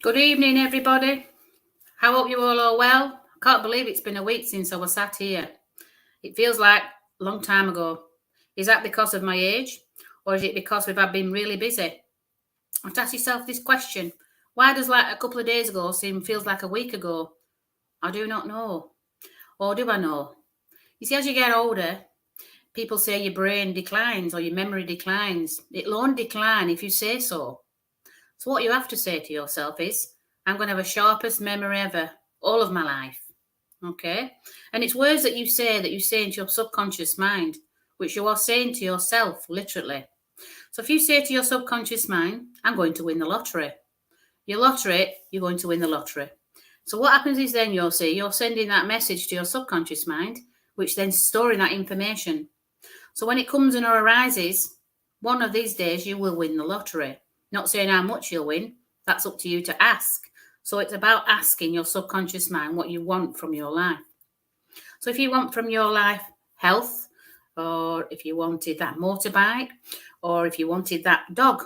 Good evening, everybody. I hope you all are well. I can't believe it's been a week since I was sat here. It feels like a long time ago. Is that because of my age, or is it because we've been really busy? You have to ask yourself this question: why does like a couple of days ago feels like a week ago? I do not know, or do I know? You see, as you get older, people say your brain declines or your memory declines. It'll only decline if you say so. So what you have to say to yourself is, I'm going to have the sharpest memory ever, all of my life. Okay? And it's words that you say into your subconscious mind, which you are saying to yourself, literally. So if you say to your subconscious mind, I'm going to win the lottery, your lottery, you're going to win the lottery. So what happens is then you're sending that message to your subconscious mind, which then storing that information. So when it comes and arises, one of these days you will win the lottery. Not saying how much you'll win, that's up to you to ask. So it's about asking your subconscious mind what you want from your life. So if you want from your life health, or if you wanted that motorbike, or if you wanted that dog,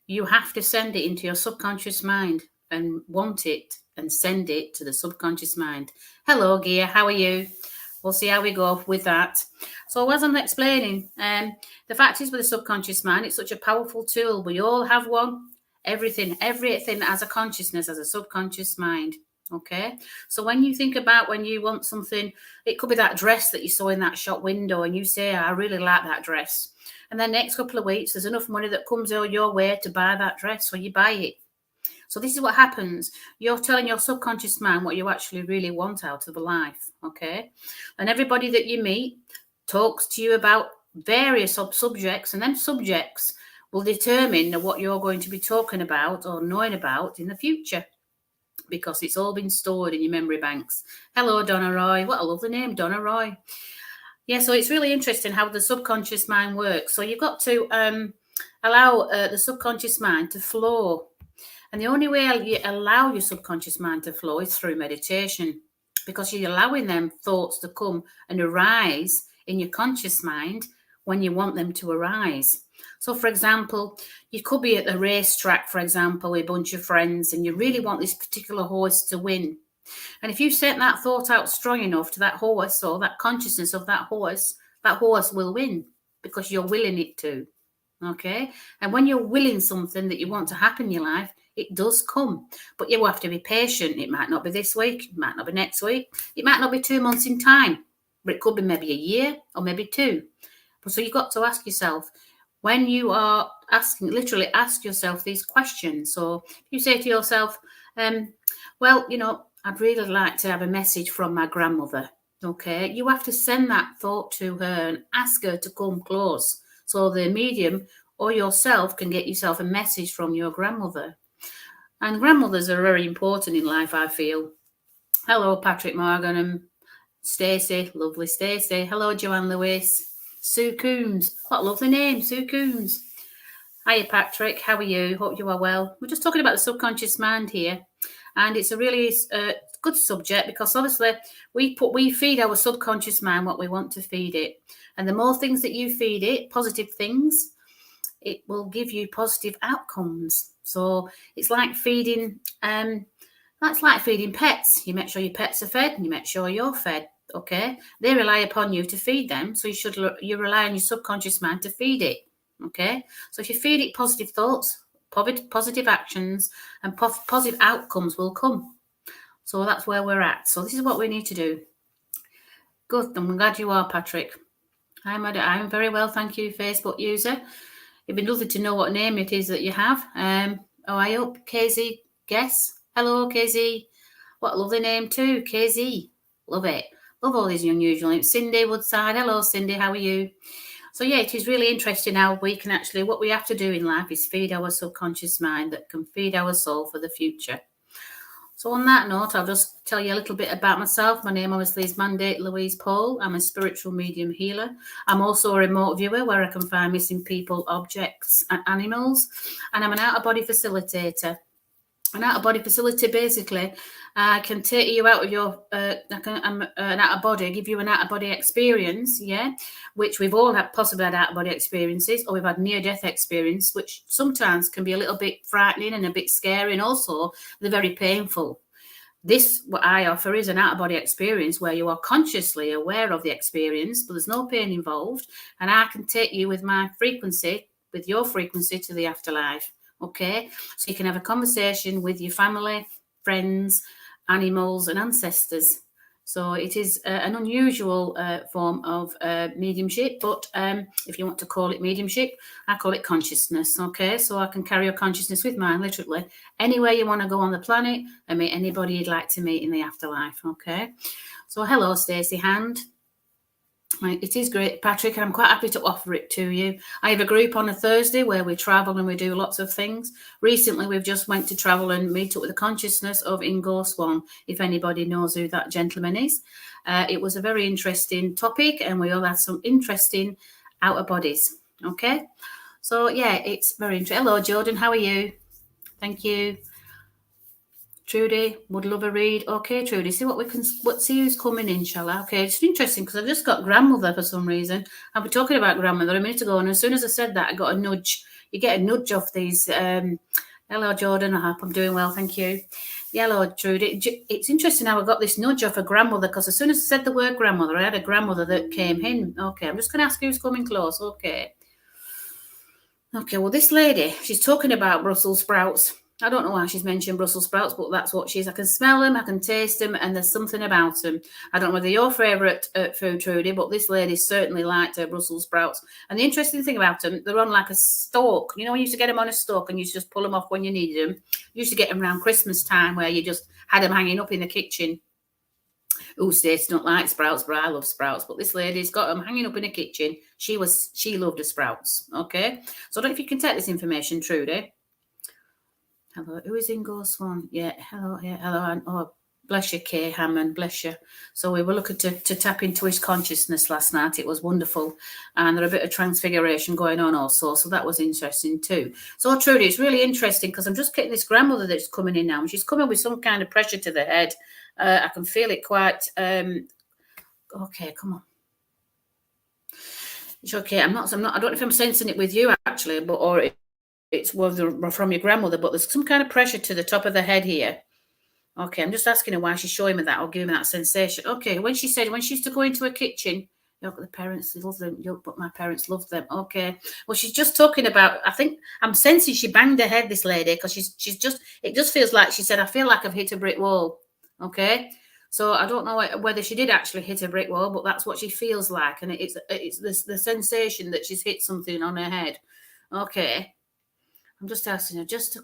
you have to send it into your subconscious mind and want it and send it to the subconscious mind. Hello, Gia, how are you? We'll see how we go with that. So as I'm explaining, the fact is with the subconscious mind, it's such a powerful tool. We all have one. Everything has a consciousness, as a subconscious mind. Okay, so when you think about when you want something, it could be that dress that you saw in that shop window and you say, I really like that dress. And then next couple of weeks, there's enough money that comes your way to buy that dress, so you buy it. So this is what happens. You're telling your subconscious mind what you actually really want out of life, okay? And everybody that you meet talks to you about various subjects, and then subjects will determine what you're going to be talking about or knowing about in the future, because it's all been stored in your memory banks. Hello, Donna Roy. What a lovely name, Donna Roy. Yeah, so it's really interesting how the subconscious mind works. So you've got to allow the subconscious mind to flow. And the only way you allow your subconscious mind to flow is through meditation, because you're allowing them thoughts to come and arise in your conscious mind when you want them to arise. So, for example, you could be at the racetrack, for example, with a bunch of friends, and you really want this particular horse to win. And if you set that thought out strong enough to that horse, or that consciousness of that horse will win because you're willing it to. Okay? And when you're willing something that you want to happen in your life, it does come. But you have to be patient. It might not be this week, it might not be next week, it might not be 2 months in time, but it could be maybe a year or maybe 2. So you've got to ask yourself, when you are asking, literally ask yourself these questions. So if you say to yourself, well, I'd really like to have a message from my grandmother. Okay, you have to send that thought to her and ask her to come close, so the medium or yourself can get yourself a message from your grandmother. And grandmothers are very important in life, I feel. Hello, Patrick Morgan and Stacey, lovely Stacey. Hello, Joanne Lewis. Sue Coombs, what a lovely name, Sue Coombs. Hiya, Patrick, how are you? Hope you are well. We're just talking about the subconscious mind here. And it's a really good subject, because obviously we feed our subconscious mind what we want to feed it. And the more things that you feed it, positive things, it will give you positive outcomes. So it's like feeding, that's like feeding pets. You make sure your pets are fed and you make sure you're fed. Okay, they rely upon you to feed them, so you rely on your subconscious mind to feed it. Okay, so if you feed it positive thoughts, positive actions, and positive outcomes will come. So that's where we're at. So this is what we need to do. Good. I'm glad you are, Patrick. I'm very well, thank you, Facebook user. It'd be lovely to know what name it is that you have. I hope KZ guess. Hello, KZ. What a lovely name too, KZ. Love it. Love all these unusual names. Cindy Woodside. Hello, Cindy. How are you? So yeah, it is really interesting how we can actually, what we have to do in life is feed our subconscious mind that can feed our soul for the future. So on that note, I'll just tell you a little bit about myself. My name obviously is Mandy Louise Paul. I'm a spiritual medium healer. I'm also a remote viewer where I can find missing people, objects and animals. And I'm an out-of-body facilitator. an out-of-body facility. Basically, I can take you out of your an out-of-body, give you an out-of-body experience, yeah, which we've all had, possibly had out-of-body experiences, or we've had near-death experience, which sometimes can be a little bit frightening and a bit scary, and also they're very painful. This, what I offer, is an out-of-body experience where you are consciously aware of the experience, but there's no pain involved, and I can take you with my frequency, with your frequency, to the afterlife. Okay, so you can have a conversation with your family, friends, animals, and ancestors. So it is an unusual form of mediumship, but if you want to call it mediumship, I call it consciousness. Okay, so I can carry your consciousness with mine, literally, anywhere you want to go on the planet and meet anybody you'd like to meet in the afterlife. Okay, so hello, Stacey Hand. It is great, Patrick, and I'm quite happy to offer it to you. I have a group on a Thursday where we travel and we do lots of things. Recently, we've just went to travel and meet up with the consciousness of Ingo Swan, if anybody knows who that gentleman is. It was a very interesting topic, and we all had some interesting outer bodies. Okay, so yeah, it's very interesting. Hello, Jordan, how are you? Thank you. Trudy would love a read. Okay, Trudy, see what we can. Let's see who's coming in, shall I? Okay, it's interesting because I've just got grandmother for some reason. I've been talking about grandmother a minute ago, and as soon as I said that, I got a nudge. You get a nudge off these. Hello, Jordan. I hope I'm doing well. Thank you. Yeah, hello, Trudy. It's interesting how I got this nudge off a grandmother, because as soon as I said the word grandmother, I had a grandmother that came in. Okay, I'm just going to ask who's coming close. Okay. Okay, well, this lady, she's talking about Brussels sprouts. I don't know why she's mentioned Brussels sprouts, but that's what she is. I can smell them, I can taste them, and there's something about them. I don't know whether your favourite food, Trudy, but this lady certainly liked her Brussels sprouts. And the interesting thing about them, they're on like a stalk. You know, we used to get them on a stalk and you used to just pull them off when you needed them. You used to get them around Christmas time where you just had them hanging up in the kitchen. Oh, Stacey don't like sprouts, but I love sprouts. But this lady's got them hanging up in the kitchen. She loved the sprouts. Okay, so I don't know if you can take this information, Trudy. Hello, who is Ingo Swan? Yeah, hello, yeah, hello. And, oh, bless you, Kay Hammond, bless you. So we were looking to tap into his consciousness last night. It was wonderful. And there's a bit of transfiguration going on also. So that was interesting too. So Trudy, it's really interesting because I'm just getting this grandmother that's coming in now. And she's coming with some kind of pressure to the head. I can feel it quite. Okay, come on. It's okay. I don't know if I'm sensing it with you actually, but it's from your grandmother, but there's some kind of pressure to the top of the head here. Okay, I'm just asking her why she's showing me that or giving me that sensation. Okay, when she used to go into a kitchen, the parents love them, but my parents loved them. Okay, well, she's just talking about, I think I'm sensing she banged her head, this lady, because it just feels like she said, I feel like I've hit a brick wall. Okay, so I don't know whether she did actually hit a brick wall, but that's what she feels like, and it's the sensation that she's hit something on her head. Okay. I'm just asking her just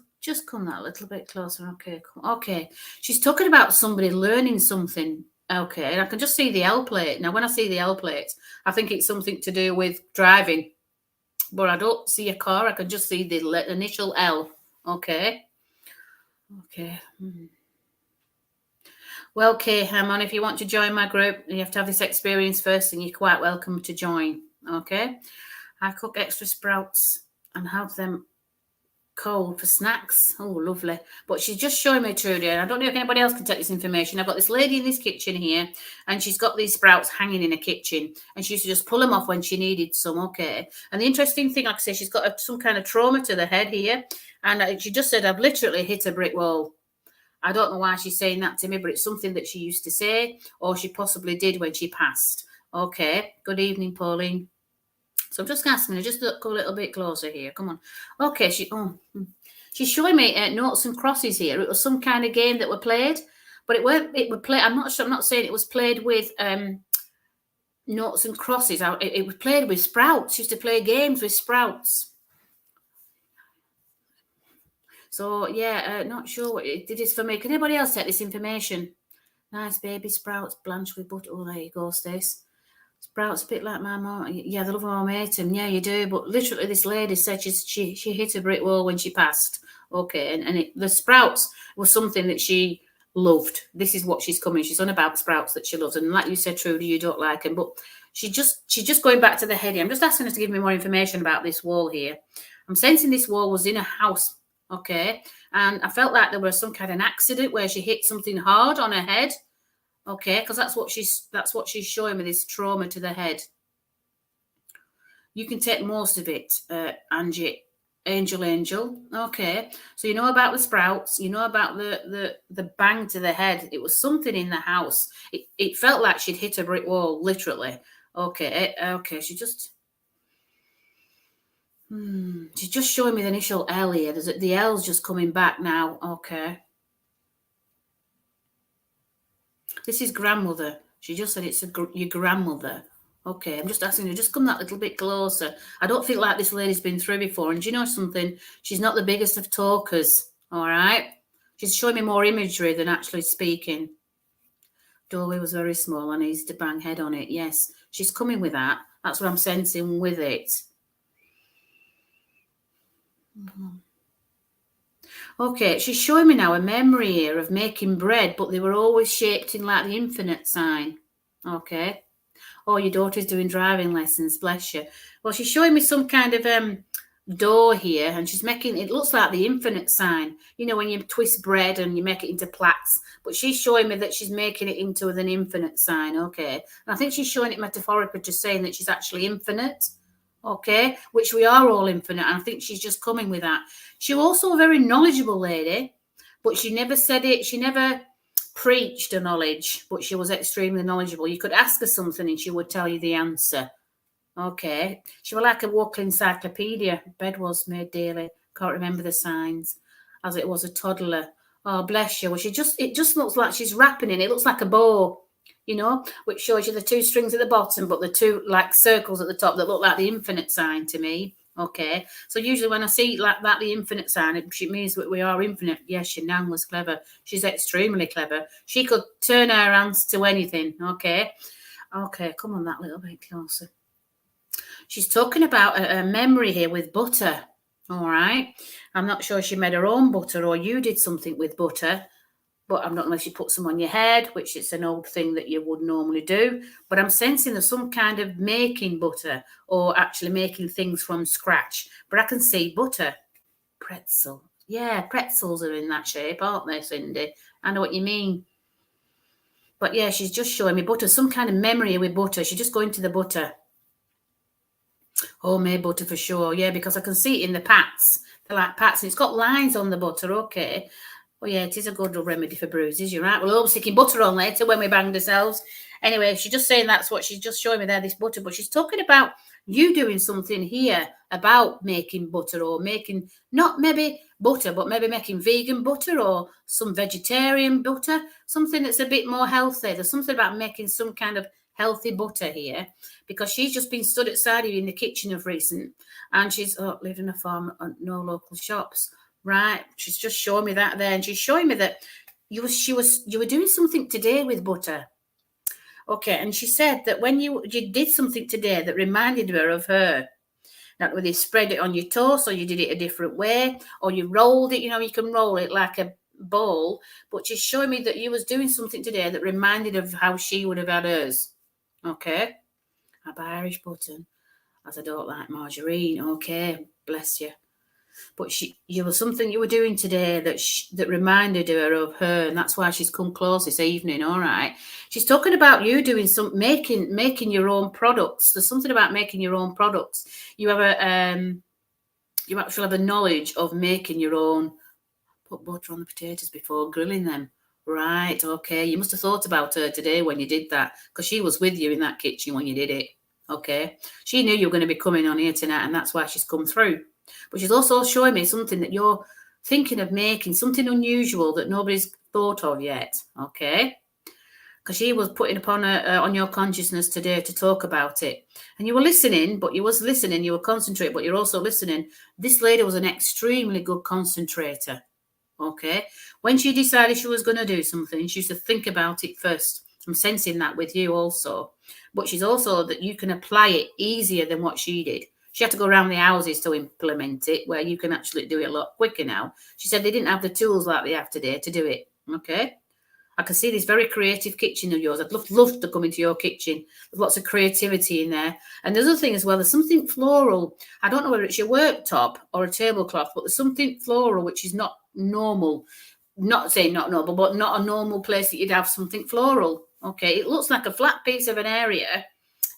come that a little bit closer. Okay, okay. She's talking about somebody learning something. Okay, and I can just see the L plate. Now, when I see the L plate, I think it's something to do with driving, but I don't see a car. I can just see the initial L. Okay. Okay. Well, Kay Hammond, if you want to join my group, you have to have this experience first, and you're quite welcome to join. Okay. I cook extra sprouts and have them cold for snacks. Oh, lovely. But she's just showing me, Trudy, and I don't know if anybody else can take this information. I've got this lady in this kitchen here, and she's got these sprouts hanging in a kitchen, and she used to just pull them off when she needed some. Okay. And the interesting thing, like I say, she's got some kind of trauma to the head here, and she just said, I've literally hit a brick wall. I don't know why she's saying that to me, but it's something that she used to say, or she possibly did when she passed. Okay. Good evening, Pauline. So I'm just asking her, just look a little bit closer here. Come on. Okay, she's showing me notes and crosses here. It was some kind of game that were played, but it would play. I'm not sure. I'm not saying it was played with notes and crosses. It was played with sprouts. She used to play games with sprouts. So yeah, not sure what it is for me. Can anybody else take this information? Nice baby sprouts, blanched with butter. Oh, there you go, Stace. Sprouts a bit like my mom. Yeah, the love of mom ate them. Yeah, you do. But literally, this lady said she hit a brick wall when she passed. Okay, and the sprouts was something that she loved. This is what she's coming. She's on about sprouts that she loves, and like you said, Trudy, you don't like them. But she's just going back to the head here. I'm just asking her to give me more information about this wall here. I'm sensing this wall was in a house. Okay, And I felt like there was some kind of an accident where she hit something hard on her head. Okay, because that's what she's showing me, this trauma to the head. You can take most of it, Angie. Angel. Okay. So you know about the sprouts, you know about the bang to the head. It was something in the house. It felt like she'd hit a brick wall, literally. Okay. Okay. She's just showing me the initial L here. The L's just coming back now. Okay. This is grandmother. She just said it's your grandmother. Okay, I'm just asking you, just come that little bit closer. I don't feel like this lady's been through before. And do you know something? She's not the biggest of talkers, all right? She's showing me more imagery than actually speaking. Doorway was very small and easy to bang head on it. Yes, she's coming with that. That's what I'm sensing with it. Okay, she's showing me now a memory here of making bread, but they were always shaped in like the infinite sign. Okay. Oh, your daughter's doing driving lessons, bless you. Well, she's showing me some kind of door here, and she's making it looks like the infinite sign. You know, when you twist bread and you make it into plaits, but she's showing me that she's making it into an infinite sign. Okay, and I think she's showing it metaphorically, just saying that she's actually infinite. Okay, which we are all infinite, and I think she's just coming with that. She was also a very knowledgeable lady, but she never said it. She never preached a knowledge, but she was extremely knowledgeable. You could ask her something and she would tell you the answer. Okay. She was like a walking encyclopedia. Bed was made daily. Can't remember the signs. As it was a toddler. Oh, bless you. Well, it just looks like she's wrapping in. It looks like a bow, you know, which shows you the two strings at the bottom, but the two like circles at the top that look like the infinite sign to me. Okay, so usually when I see like that, the infinite sign, it means that we are infinite. Yes, your nan was clever. She's extremely clever. She could turn her hands to anything. Okay, come on that little bit closer. She's talking about a memory here with butter. All right, I'm not sure she made her own butter or you did something with butter. But I'm not unless you put some on your head, which is an old thing that you would normally do. But I'm sensing there's some kind of making butter or actually making things from scratch. But I can see butter. Pretzel. Yeah, pretzels are in that shape, aren't they, Cindy? I know what you mean. But yeah, she's just showing me butter, some kind of memory with butter. She's just going to the butter. Homemade butter for sure. Yeah, because I can see it in the pats. They're like pats, and it's got lines on the butter. Okay. Oh, yeah, it is a good remedy for bruises. You're right. We'll all be sticking butter on later when we banged ourselves. Anyway, she's just saying that's what she's just showing me there, this butter. But she's talking about you doing something here about making butter or making, not maybe butter, but maybe making vegan butter or some vegetarian butter, something that's a bit more healthy. There's something about making some kind of healthy butter here because she's just been stood outside here in the kitchen of recent and she's living a farm and no local shops. Right, she's just showing me that there, and she's showing me that you were doing something today with butter. Okay, and she said that when you did something today that reminded her of her. Not whether you spread it on your toast or you did it a different way, or you rolled it. You know, you can roll it like a ball, but she's showing me that you was doing something today that reminded of how she would have had hers. Okay, I buy Irish button as I don't like margarine. Okay, bless you. But you were something you were doing today that reminded her of her, and that's why she's come close this evening. All right, she's talking about you doing some making your own products. There's something about making your own products. You have you actually have a knowledge of making your own. Put butter on the potatoes before grilling them. Right, okay. You must have thought about her today when you did that, because she was with you in that kitchen when you did it. Okay, she knew you were going to be coming on here tonight, and that's why she's come through. But she's also showing me something that you're thinking of making, something unusual that nobody's thought of yet, okay? Because she was putting upon on your consciousness today to talk about it. And you were listening, you were concentrating, but you're also listening. This lady was an extremely good concentrator, okay? When she decided she was going to do something, she used to think about it first. I'm sensing that with you also. But she's also that you can apply it easier than what she did. She had to go around the houses to implement it, where you can actually do it a lot quicker now. She said they didn't have the tools like they have today to do it. Okay. I can see this very creative kitchen of yours. I'd love to come into your kitchen. There's lots of creativity in there. And the other thing as well, there's something floral. I don't know whether it's your worktop or a tablecloth, but there's something floral which is not normal. Not saying not normal, but not a normal place that you'd have something floral. Okay, it looks like a flat piece of an area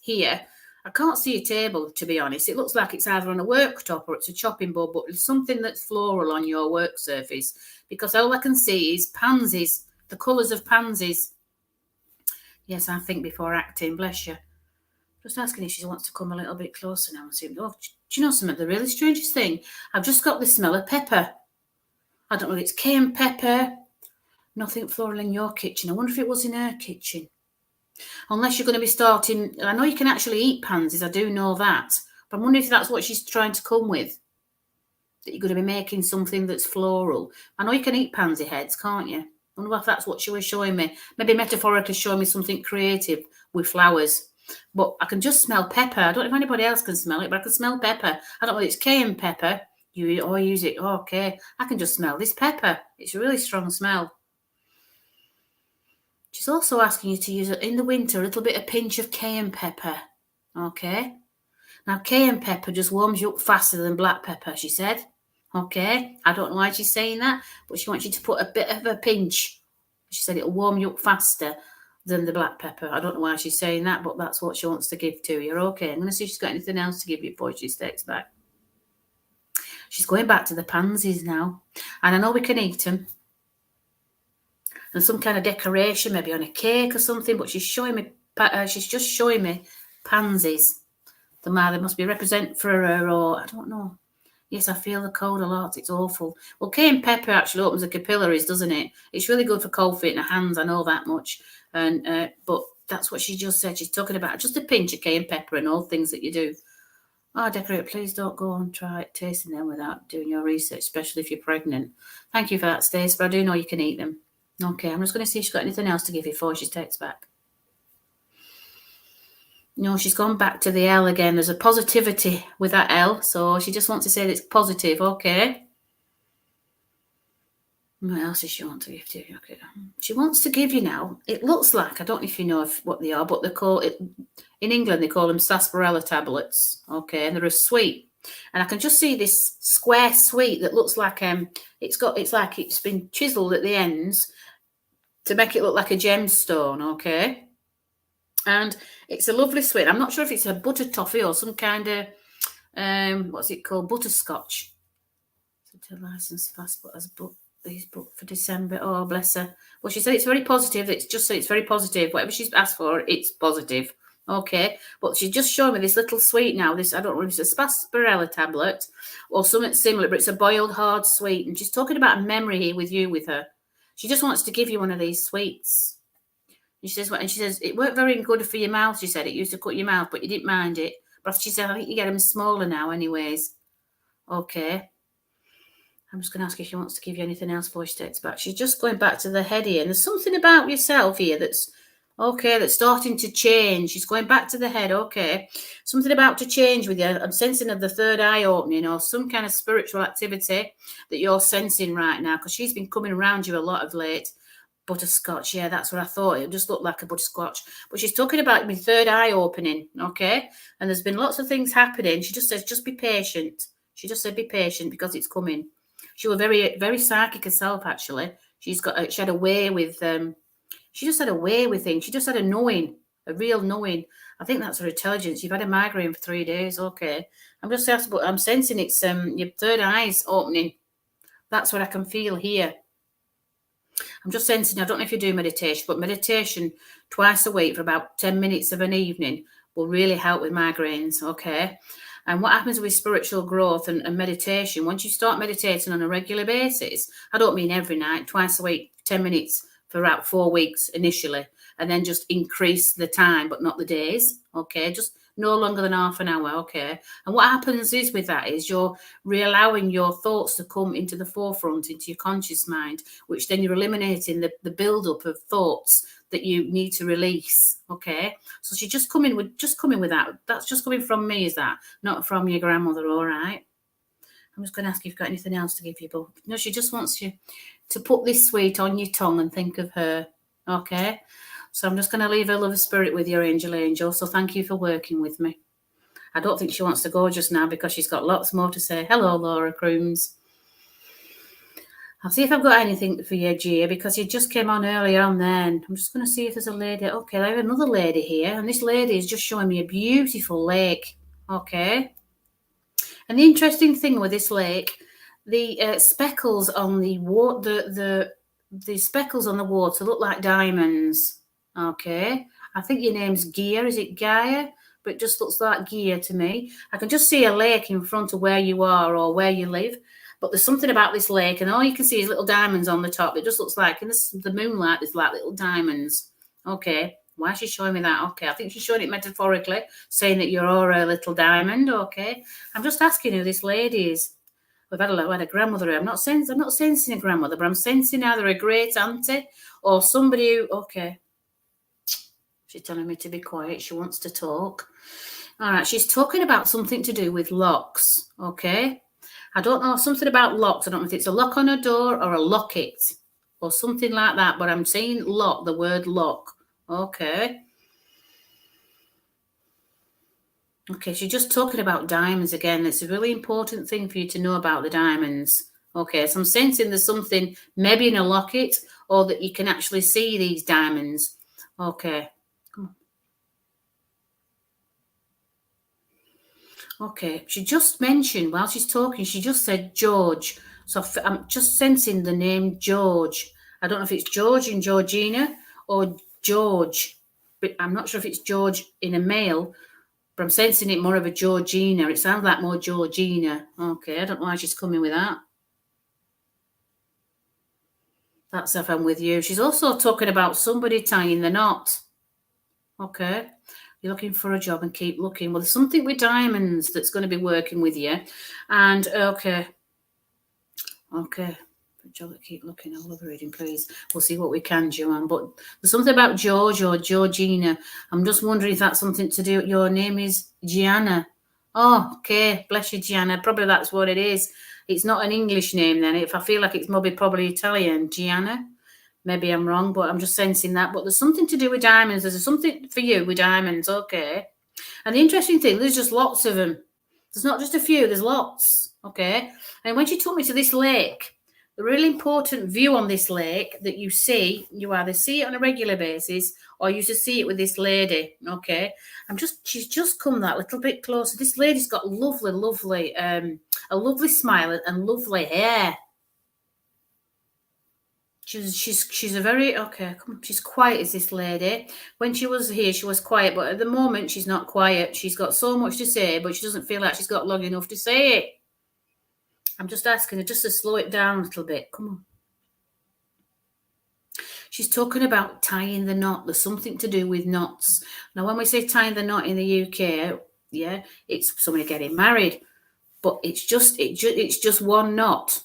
here. I can't see a table, to be honest. It looks like it's either on a worktop or it's a chopping board, but there's something that's floral on your work surface, because all I can see is pansies, the colours of pansies. Yes, I think before acting, bless you. Just asking if she wants to come a little bit closer now and see. Oh, do you know something? The really strangest thing? I've just got the smell of pepper. I don't know if it's cayenne pepper. Nothing floral in your kitchen. I wonder if it was in her kitchen. Unless you're going to be starting, I know you can actually eat pansies, I do know that. But I'm wondering if that's what she's trying to come with. That you're going to be making something that's floral. I know you can eat pansy heads, can't you? I wonder if that's what she was showing me. Maybe metaphorically showing me something creative with flowers. But I can just smell pepper. I don't know if anybody else can smell it, but I can smell pepper. I don't know if it's cayenne pepper. You use it. Oh, okay. I can just smell this pepper. It's a really strong smell. She's also asking you to use, in the winter, a little bit of pinch of cayenne pepper. Okay. Now, cayenne pepper just warms you up faster than black pepper, she said. Okay. I don't know why she's saying that, but she wants you to put a bit of a pinch. She said it'll warm you up faster than the black pepper. I don't know why she's saying that, but that's what she wants to give to you. Okay. I'm going to see if she's got anything else to give you before she takes back. She's going back to the pansies now. And I know we can eat them. And some kind of decoration, maybe on a cake or something, but she's showing me, she's just showing me pansies. They must be represent for her, or I don't know. Yes, I feel the cold a lot. It's awful. Well, cayenne pepper actually opens the capillaries, doesn't it? It's really good for cold feet and hands. I know that much. And but that's what she just said. She's talking about just a pinch of cayenne pepper and all things that you do. Oh, decorate, please don't go and try tasting them without doing your research, especially if you're pregnant. Thank you for that, Stacey, but I do know you can eat them. Okay, I'm just going to see if she's got anything else to give you before she takes back. No, she's gone back to the L again. There's a positivity with that L, so she just wants to say that it's positive. Okay. What else does she want to give to you? Okay. She wants to give you now. It looks like, I don't know if you know what they are, but they call it, in England, they call them sarsaparilla tablets. Okay, and they're a sweet. And I can just see this square sweet that looks like it's like it's been chiseled at the ends to make it look like a gemstone, okay? And it's a lovely sweet. I'm not sure if it's a butter toffee or some kind of, what's it called? Butterscotch. To license passport as book. These booked for December. Oh, bless her. Well, she said it's very positive. It's just so it's very positive. Whatever she's asked for, it's positive. Okay. But she's just showing me this little sweet now. This, I don't know if it's a sarsaparilla tablet or something similar, but it's a boiled hard sweet. And she's talking about a memory here with her. She just wants to give you one of these sweets. And she says, it worked very good for your mouth. She said it used to cut your mouth, but you didn't mind it. But she said, I think you get them smaller now anyways. Okay. I'm just going to ask if she wants to give you anything else before she takes back. She's just going back to the head here. And there's something about yourself here that's, okay, that's starting to change. She's going back to the head, okay. Something about to change with you. I'm sensing of the third eye opening or some kind of spiritual activity that you're sensing right now, because she's been coming around you a lot of late. Butterscotch, yeah, that's what I thought. It just looked like a butterscotch. But she's talking about my third eye opening, okay. And there's been lots of things happening. She just says, just be patient. She just said, be patient because it's coming. She was very, very psychic herself, actually. She had a way with, she just had a way with things. She just had a knowing, a real knowing. I think that's her intelligence. You've had a migraine for 3 days, okay. I'm sensing it's your third eye's opening. That's what I can feel here. I'm just sensing, I don't know if you do meditation, but meditation twice a week for about 10 minutes of an evening will really help with migraines, okay. And what happens with spiritual growth and meditation, once you start meditating on a regular basis, I don't mean every night, twice a week, 10 minutes for about 4 weeks initially, and then just increase the time, but not the days, okay? Just no longer than half an hour, okay? And what happens is with that is you're re-allowing your thoughts to come into the forefront, into your conscious mind, which then you're eliminating the build-up of thoughts that you need to release, okay? So she's just coming with that. That's just coming from me, is that? Not from your grandmother, all right? I'm just going to ask if you've got anything else to give you, but no, she just wants you to put this sweet on your tongue and think of her, okay? So I'm just going to leave her love of spirit with your angel. So thank you for working with me. I don't think she wants to go just now because she's got lots more to say. Hello, Laura Crooms. I'll see if I've got anything for you, Gia, because you just came on earlier on then. I'm just going to see if there's a lady. Okay, I have another lady here, and this lady is just showing me a beautiful lake. Okay. And the interesting thing with this lake, the speckles on the water, the speckles on the water look like diamonds. Okay. I think your name's Gia. Is it Gaia? But it just looks like Gia to me. I can just see a lake in front of where you are or where you live. But there's something about this lake, and all you can see is little diamonds on the top. It just looks like in the moonlight, there's like little diamonds. Okay. Why is she showing me that? Okay. I think she's showing it metaphorically, saying that you're all a little diamond. Okay. I'm just asking who this lady is. We've had a grandmother here. I'm not sensing a grandmother, but I'm sensing either a great auntie or somebody who, okay. She's telling me to be quiet. She wants to talk. All right. She's talking about something to do with locks. Okay. I don't know, something about locks. I don't know if it's a lock on a door or a locket or something like that, but I'm saying lock, the word lock. Okay. Okay, she's just talking about diamonds again. It's a really important thing for you to know about the diamonds. Okay, so I'm sensing there's something maybe in a locket or that you can actually see these diamonds. Okay. Come on. Okay, she just mentioned, while she's talking, she just said George. So I'm just sensing the name George. I don't know if it's George in Georgina or George, but I'm not sure if it's George in a male, but I'm sensing it more of a Georgina. It sounds like more Georgina. Okay, I don't know why she's coming with that. That's if I'm with you. She's also talking about somebody tying the knot. Okay. You're looking for a job and keep looking. Well, there's something with diamonds that's going to be working with you. And okay. Job, keep looking. I love reading, please. We'll see what we can, Joanne. But there's something about George or Georgina. I'm just wondering if that's something to do. Your name is Gianna. Oh, okay. Bless you, Gianna. Probably that's what it is. It's not an English name then. If I feel like it's probably Italian, Gianna. Maybe I'm wrong, but I'm just sensing that. But there's something to do with diamonds. There's something for you with diamonds, okay. And the interesting thing, there's just lots of them. There's not just a few, there's lots, okay. And when she took me to this lake, the really important view on this lake that you see, you either see it on a regular basis or you just see it with this lady, okay. She's just come that little bit closer. This lady's got lovely, a lovely smile and lovely hair. She's a very okay. Come on, she's quiet as this lady. When she was here, she was quiet, but at the moment she's not quiet. She's got so much to say, but she doesn't feel like she's got long enough to say it. I'm just asking her just to slow it down a little bit. Come on. She's talking about tying the knot. There's something to do with knots. Now, when we say tying the knot in the UK, yeah, it's somebody getting married, but it's just one knot.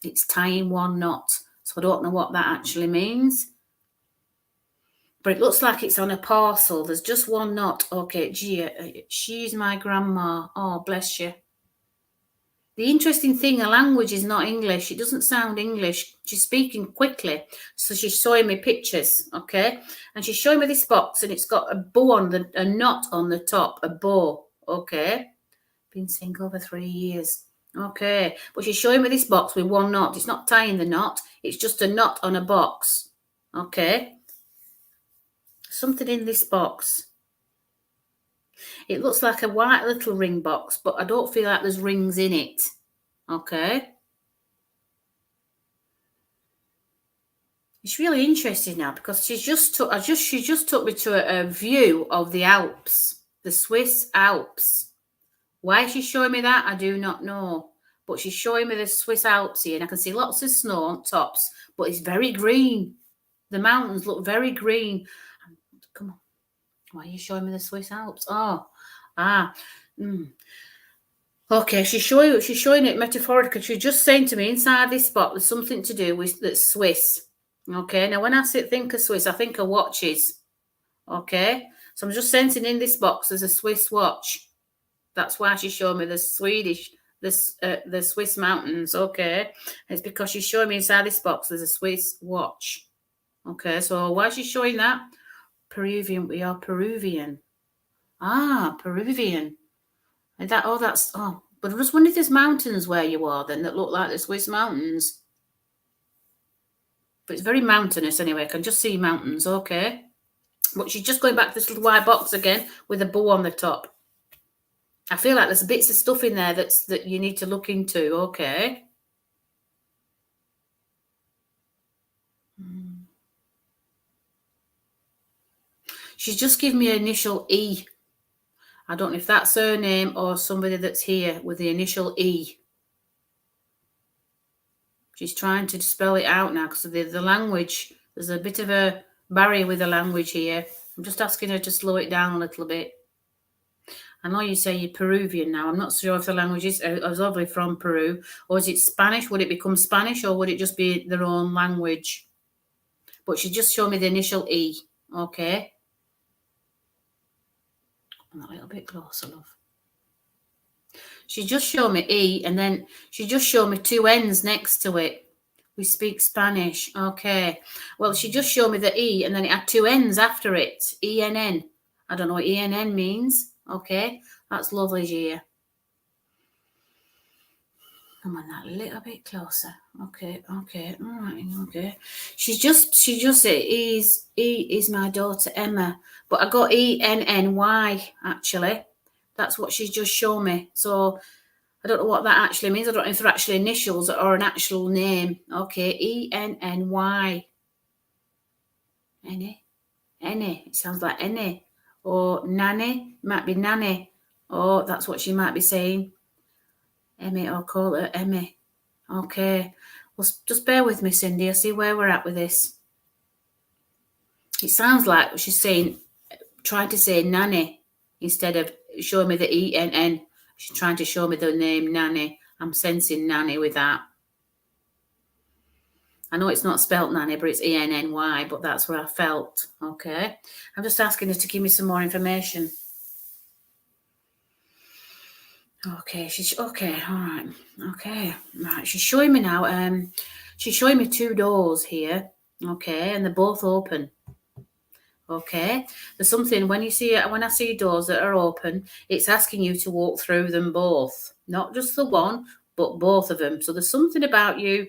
It's tying one knot. So I don't know what that actually means. But it looks like it's on a parcel. There's just one knot. Okay, Gia, she's my grandma. Oh, bless you. The interesting thing, her language is not English. It doesn't sound English. She's speaking quickly. So she's showing me pictures, okay? And she's showing me this box, and it's got a bow on a knot on the top, a bow, okay? Been single for 3 years. Okay, but she's showing me this box with one knot. It's not tying the knot. It's just a knot on a box. Okay. Something in this box. It looks like a white little ring box, but I don't feel like there's rings in it. Okay. It's really interesting now because she just took me to a view of the Alps, the Swiss Alps. Why she's showing me that, I do not know. But she's showing me the Swiss Alps here, and I can see lots of snow on tops, but it's very green. The mountains look very green. Come on. Why are you showing me the Swiss Alps? Okay, she's showing it metaphorically. She's just saying to me, inside this spot, there's something to do with that's Swiss. Okay, now when I think of Swiss, I think of watches. Okay, so I'm just sensing in this box there's a Swiss watch. That's why she's showing me the Swiss mountains. Okay, it's because she's showing me inside this box there's a Swiss watch. Okay, so why is she showing that? Peruvian. We are Peruvian. Peruvian. And but I just wonder if there's mountains where you are then that look like the Swiss mountains. But it's very mountainous anyway. I can just see mountains, okay? But she's just going back to this little white box again with a bow on the top. I feel like there's bits of stuff in there that you need to look into, okay? She's just given me an initial E. I don't know if that's her name or somebody that's here with the initial E. She's trying to spell it out now because of the language. There's a bit of a barrier with the language here. I'm just asking her to slow it down a little bit. I know you say you're Peruvian now. I'm not sure if the language is obviously from Peru, or is it Spanish? Would it become Spanish, or would it just be their own language? But she just showed me the initial E. Okay. A little bit closer, love. She just showed me E, and then she just showed me two N's next to it. We speak Spanish. Okay. Well, she just showed me the E, and then it had two N's after it. ENN. I don't know what ENN means. Okay. That's lovely, Gia. Come on, that little bit closer. Okay. All right. Okay. She just said E is my daughter Emma, but I got ENNY actually. That's what she's just shown me. So I don't know what that actually means. I don't know if they're actually initials or an actual name. Okay, ENNY. Any. It sounds like any. Or nanny. It might be nanny. Oh, that's what she might be saying. Emmy, or call her Emmy. Okay. Well, just bear with me, Cindy. I'll see where we're at with this. It sounds like she's saying, trying to say nanny instead of showing me the ENN. She's trying to show me the name Nanny. I'm sensing Nanny with that. I know it's not spelt Nanny, but it's ENNY, but that's where I felt. Okay. I'm just asking her to give me some more information. Okay, she's okay, all right. Okay. Right. She's showing me now. She's showing me two doors here. Okay, and they're both open. Okay, there's something when I see doors that are open, it's asking you to walk through them both, not just the one, but both of them. So there's something about you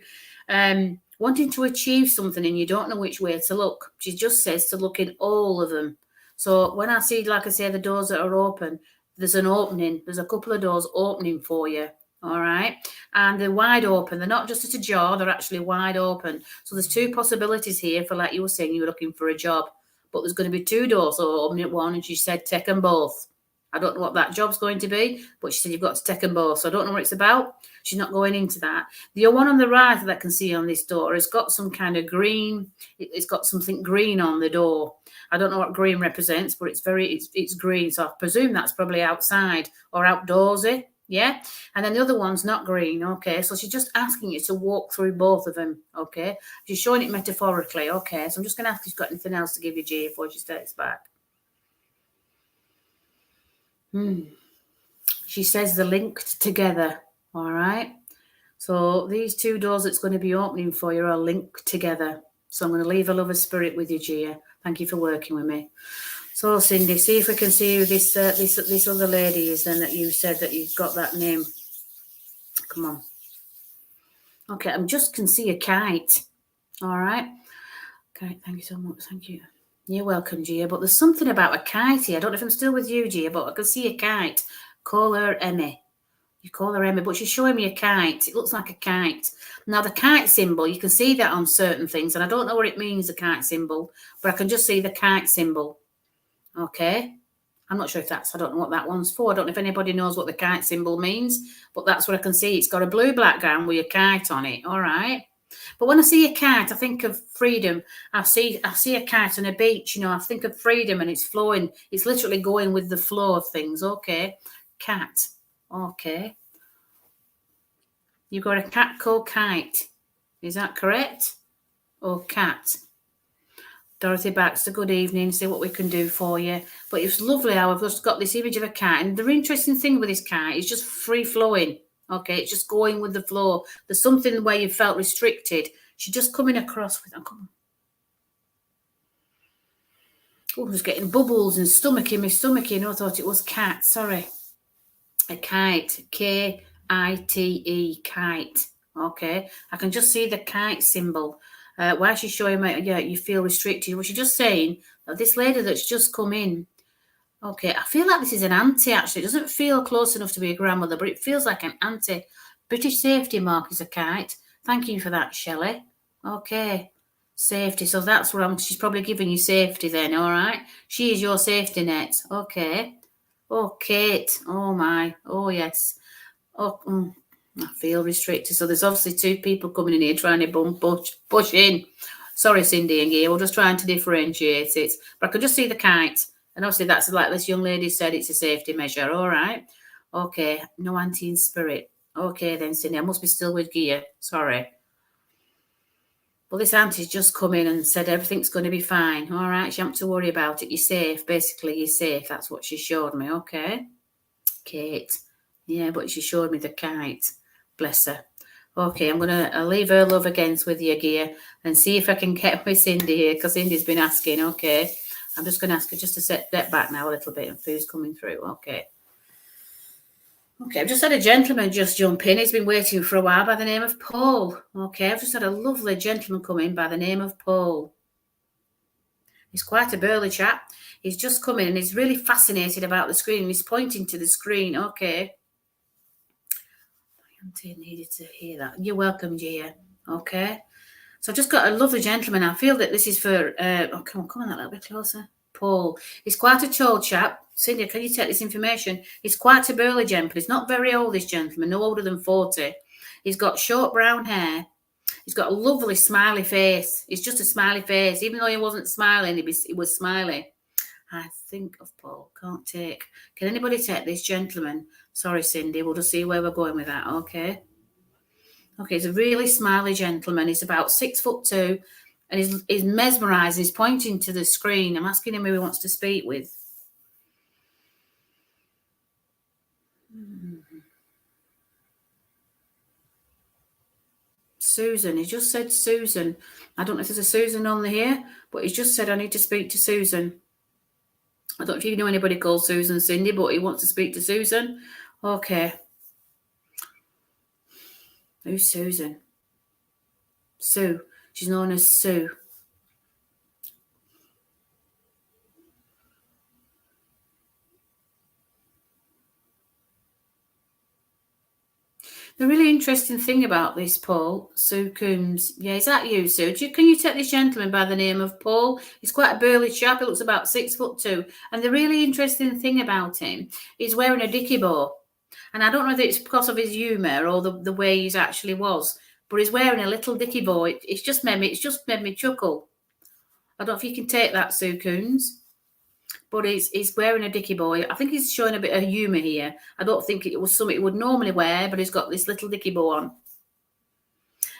wanting to achieve something and you don't know which way to look. She just says to look in all of them. So when I see, like I say, the doors that are open, there's an opening. There's a couple of doors opening for you. All right. And they're wide open. They're not just at a jaw, they're actually wide open. So there's two possibilities here for, like you were saying, you were looking for a job. But there's going to be two doors opening at one, and she said take them both. I don't know what that job's going to be, but she said you've got to take them both. So I don't know what it's about. She's not going into that. The one on the right that I can see on this door has got some kind of green. It's got something green on the door. I don't know what green represents, but it's green. So I presume that's probably outside or outdoorsy. Yeah. And then the other one's not green. Okay. So she's just asking you to walk through both of them. Okay. She's showing it metaphorically. Okay. So I'm just going to ask if she's got anything else to give you, G, before she starts back. She says they're linked together. All right. So these two doors that's going to be opening for you are linked together. So I'm going to leave a lover's spirit with you, Gia. Thank you for working with me. So, Cindy, see if we can see who this other lady is then that you said that you've got that name. Come on. Okay, I just can see a kite. All right. Okay, thank you so much. Thank you. You're welcome, Gia. But there's something about a kite here. I don't know if I'm still with you, Gia, but I can see a kite. Call her Emmy. You call her Emmy, but she's showing me a kite. It looks like a kite. Now, the kite symbol, you can see that on certain things, and I don't know what it means, the kite symbol, but I can just see the kite symbol. Okay. I'm not sure if I don't know what that one's for. I don't know if anybody knows what the kite symbol means, but that's what I can see. It's got a blue background with a kite on it. All right. But when I see a kite, I think of freedom. I see a kite on a beach, I think of freedom and it's flowing. It's literally going with the flow of things. Okay. Cat. Okay. You've got a cat called Kite. Is that correct? Or cat? Dorothy Baxter, good evening. See what we can do for you. But it's lovely how I've just got this image of a cat. And the interesting thing with this cat is just free flowing. Okay, it's just going with the flow. There's something where you felt restricted. She's just coming across with. Oh, I was getting bubbles and stomaching me stomaching. I thought it was cat. Sorry. A kite. Kite. Kite. Okay. I can just see the kite symbol. Why is she showing me, yeah, you feel restricted? Well, she's just saying that this lady that's just come in, okay, I feel like this is an auntie, actually. It doesn't feel close enough to be a grandmother, but it feels like an auntie. British safety mark is a kite. Thank you for that, Shelley. Okay, safety. So that's where she's probably giving you safety then, all right? She is your safety net. Okay. Oh, Kate. Oh, my. Oh, yes. Oh, I feel restricted. So there's obviously two people coming in here trying to push in. Sorry, Cindy and Gia. We're just trying to differentiate it. But I could just see the kite. And obviously that's like this young lady said, it's a safety measure. All right. Okay. No auntie in spirit. Okay then, Cindy. I must be still with Gia. Sorry. Well, this auntie's just come in and said everything's going to be fine. All right. You haven't to worry about it. You're safe. Basically, you're safe. That's what she showed me. Okay. Kate. Yeah, but she showed me the kite. Bless her. Okay, I'll leave her love against with you, Gia, and see if I can get with Cindy here, because Cindy's been asking. Okay, I'm just going to ask her just to step back now a little bit and who's coming through. Okay, I've just had a gentleman just jump in. He's been waiting for a while by the name of Paul. Okay, I've just had a lovely gentleman come in by the name of Paul. He's quite a burly chap. He's just come in and he's really fascinated about the screen. He's pointing to the screen. Okay. Auntie needed to hear that. You're welcome, Gia. Okay. So I've just got a lovely gentleman. I feel that this is for, come on that little bit closer. Paul. He's quite a tall chap. Cindy, can you take this information? He's quite a burly gentleman. He's not very old, this gentleman, no older than 40. He's got short brown hair. He's got a lovely smiley face. It's just a smiley face. Even though he wasn't smiling, he was smiling. I think of Paul. Can't take. Can anybody take this gentleman? Sorry, Cindy. We'll just see where we're going with that. Okay. Okay. He's a really smiley gentleman. He's about 6'2", and he's mesmerising. He's pointing to the screen. I'm asking him who he wants to speak with. Susan. He just said Susan. I don't know if there's a Susan on here, but he's just said I need to speak to Susan. I don't know if you know anybody called Susan, Cindy, but he wants to speak to Susan. Okay. Who's Susan? Sue. She's known as Sue. The really interesting thing about this, Paul, Sue Coombs. Yeah, is that you, Sue? Can you take this gentleman by the name of Paul? He's quite a burly chap. He looks about 6'2". And the really interesting thing about him, he's wearing a dicky bow. And I don't know if it's because of his humour or the way he actually was, but he's wearing a little dicky bow. It's just made me chuckle. I don't know if you can take that, Sue Coombs. But he's wearing a dicky boy. I think he's showing a bit of humour here. I don't think it was something he would normally wear, but he's got this little dicky bow on.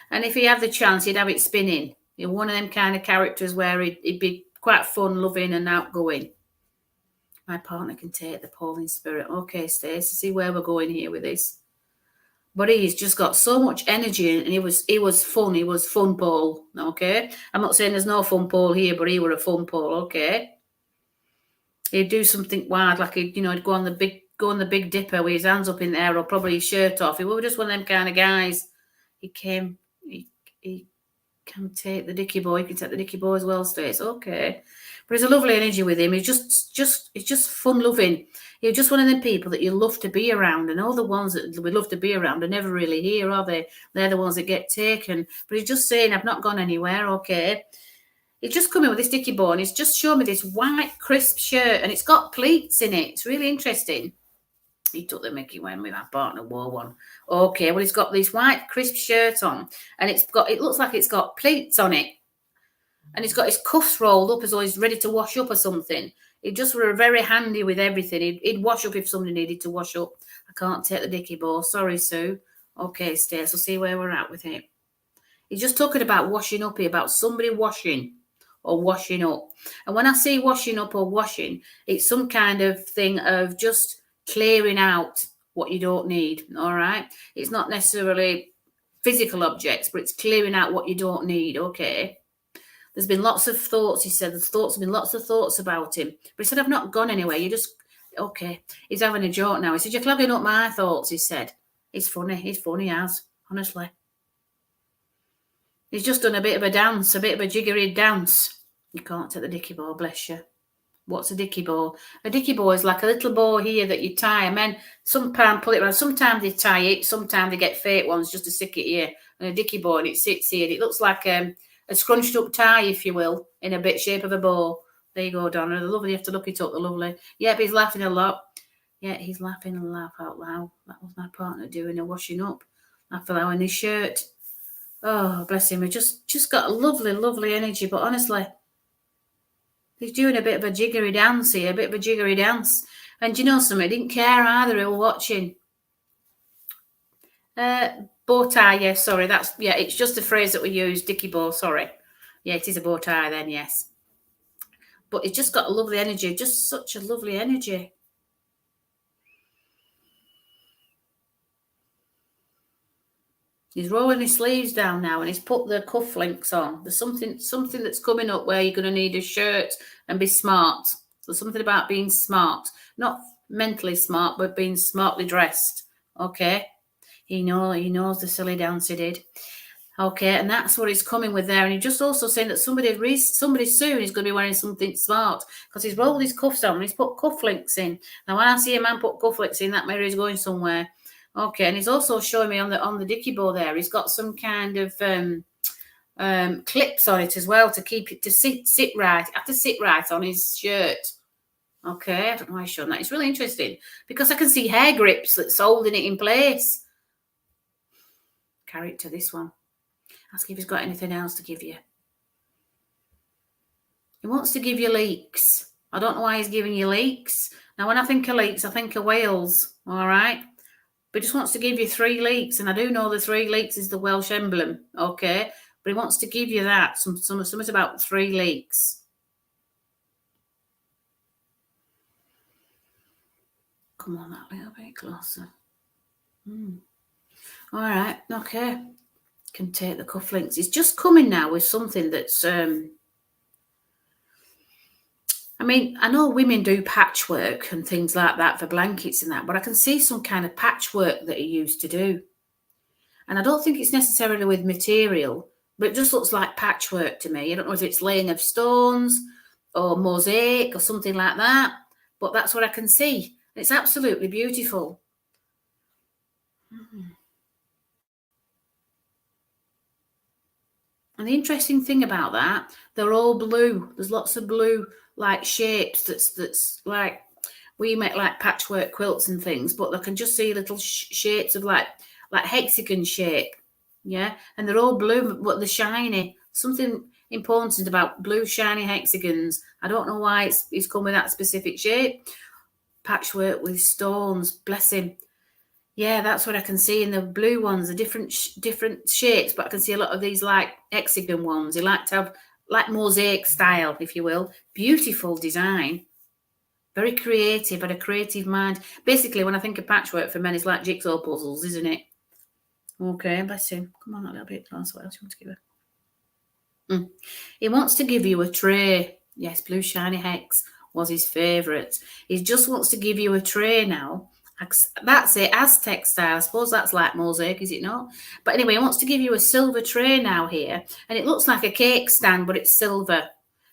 And if he had the chance, he'd have it spinning. You're one of them kind of characters where he'd be quite fun, loving and outgoing. My partner can take the Paul in spirit. Okay, Stacey, see where we're going here with this. But he's just got so much energy, and he was fun. He was fun, Paul. Okay, I'm not saying there's no fun Paul here, but he were a fun Paul. Okay. He'd do something wild, like he'd go on the Big Dipper with his hands up in the air, or probably his shirt off. He was just one of them kind of guys. He can take the dicky boy. He can take the dicky boy as well, Stace. Okay, but there's a lovely energy with him. He's just fun loving. He's just one of them people that you love to be around, and all the ones that we love to be around are never really here, are they? They're the ones that get taken. But he's just saying, I've not gone anywhere. Okay. He's just come in with this dicky bow, and he's just shown me this white, crisp shirt, and it's got pleats in it. It's really interesting. He took the mickey when my partner wore one. Okay, well, he's got this white, crisp shirt on, and it looks like it's got pleats on it. And he's got his cuffs rolled up as though he's ready to wash up or something. He just were very handy with everything. He'd wash up if somebody needed to wash up. I can't take the dicky bow. Sorry, Sue. Okay, Stace, we'll see where we're at with it. He's just talking about washing up here, about somebody washing or washing up. And when I say washing up or washing, it's some kind of thing of just clearing out what you don't need, all right? It's not necessarily physical objects, but it's clearing out what you don't need, okay? There's been lots of thoughts, he said. There's been lots of thoughts about him. But he said, I've not gone anywhere. You just, okay. He's having a joke now. He said, you're clogging up my thoughts, he said. He's funny, he has, honestly. He's just done a bit of a dance, a bit of a jiggery dance. You can't take the dicky bow, bless you. What's a dicky bow? A dicky bow is like a little bow here that you tie, and then sometimes pull it around. Sometimes they tie it, sometimes they get fake ones just to stick it here. And a dicky bow, and it sits here. It looks like a scrunched up tie, if you will, in a bit shape of a bow. There you go, Donna. They're lovely. You have to look it up. They're lovely. Yeah, but he's laughing a lot. Yeah, he's laughing and laugh out loud. That was my partner doing a washing up. I fell out in his shirt. Oh, bless him. He just got a lovely, lovely energy. But honestly, he's doing a bit of a jiggery dance here, a bit of a jiggery dance. And you know something? He didn't care either who were watching. Bow tie, yes, sorry. It's just a phrase that we use, dicky bow, sorry. Yeah, it is a bow tie then, yes. But he's just got a lovely energy, just such a lovely energy. He's rolling his sleeves down now and he's put the cufflinks on. There's something that's coming up where you're going to need a shirt and be smart. So something about being smart. Not mentally smart, but being smartly dressed. Okay? He knows the silly dance he did. Okay, and that's what he's coming with there. And he's just also saying that somebody soon is going to be wearing something smart because he's rolled his cuffs on and he's put cufflinks in. Now, when I see a man put cufflinks in, that means he's going somewhere. Okay, and he's also showing me on the dicky bow there. He's got some kind of clips on it as well to keep it to sit right. Have to sit right on his shirt. Okay, I don't know why he's showing that. It's really interesting because I can see hair grips that's holding it in place. Carry it to this one. Ask if he's got anything else to give you. He wants to give you leeks. I don't know why he's giving you leeks. Now, when I think of leeks, I think of Wales. All right. But he just wants to give you 3 leeks, and I do know the 3 leeks is the Welsh emblem, okay? But he wants to give you that, something about 3 leeks. Come on, that little bit closer. All right, okay. Can take the cufflinks. He's just coming now with something that's I mean, I know women do patchwork and things like that for blankets and that, but I can see some kind of patchwork that he used to do. And I don't think it's necessarily with material, but it just looks like patchwork to me. I don't know if it's laying of stones or mosaic or something like that, but that's what I can see. It's absolutely beautiful. And the interesting thing about that, they're all blue. There's lots of blue like shapes that's like we make like patchwork quilts and things, but I can just see little shapes of like hexagon shape. Yeah, and they're all blue, but they're shiny. Something important about blue shiny hexagons. I don't know why it's come with that specific shape. Patchwork with stones, bless him. Yeah, that's what I can see in the blue ones, the different shapes, but I can see a lot of these like hexagon ones. They like to have like mosaic style, if you will. Beautiful design. Very creative, had a creative mind. Basically, when I think of patchwork for men, it's like jigsaw puzzles, isn't it? Okay, bless him. Come on, a little bit closer. What else do you want to give her? He wants to give you a tray. Yes, blue shiny hex was his favourite. He just wants to give you a tray now. That's it, Aztec style. I suppose that's like mosaic, is it not? But anyway, he wants to give you a silver tray now here. And it looks like a cake stand, but it's silver.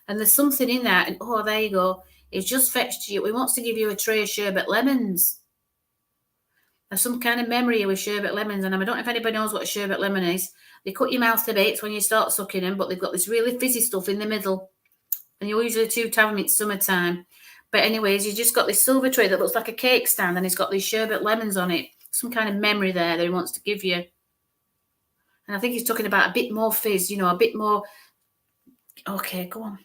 And there's something in there. And oh, there you go. He's just fetched you. He wants to give you a tray of sherbet lemons. There's some kind of memory with sherbet lemons. And I don't know if anybody knows what a sherbet lemon is. They cut your mouth to bits when you start sucking them, but they've got this really fizzy stuff in the middle. And you usually have them in summertime. But anyways, you just got this silver tray that looks like a cake stand, and it's got these sherbet lemons on it. Some kind of memory there that he wants to give you. And I think he's talking about a bit more fizz, you know, a bit more. Okay, go on.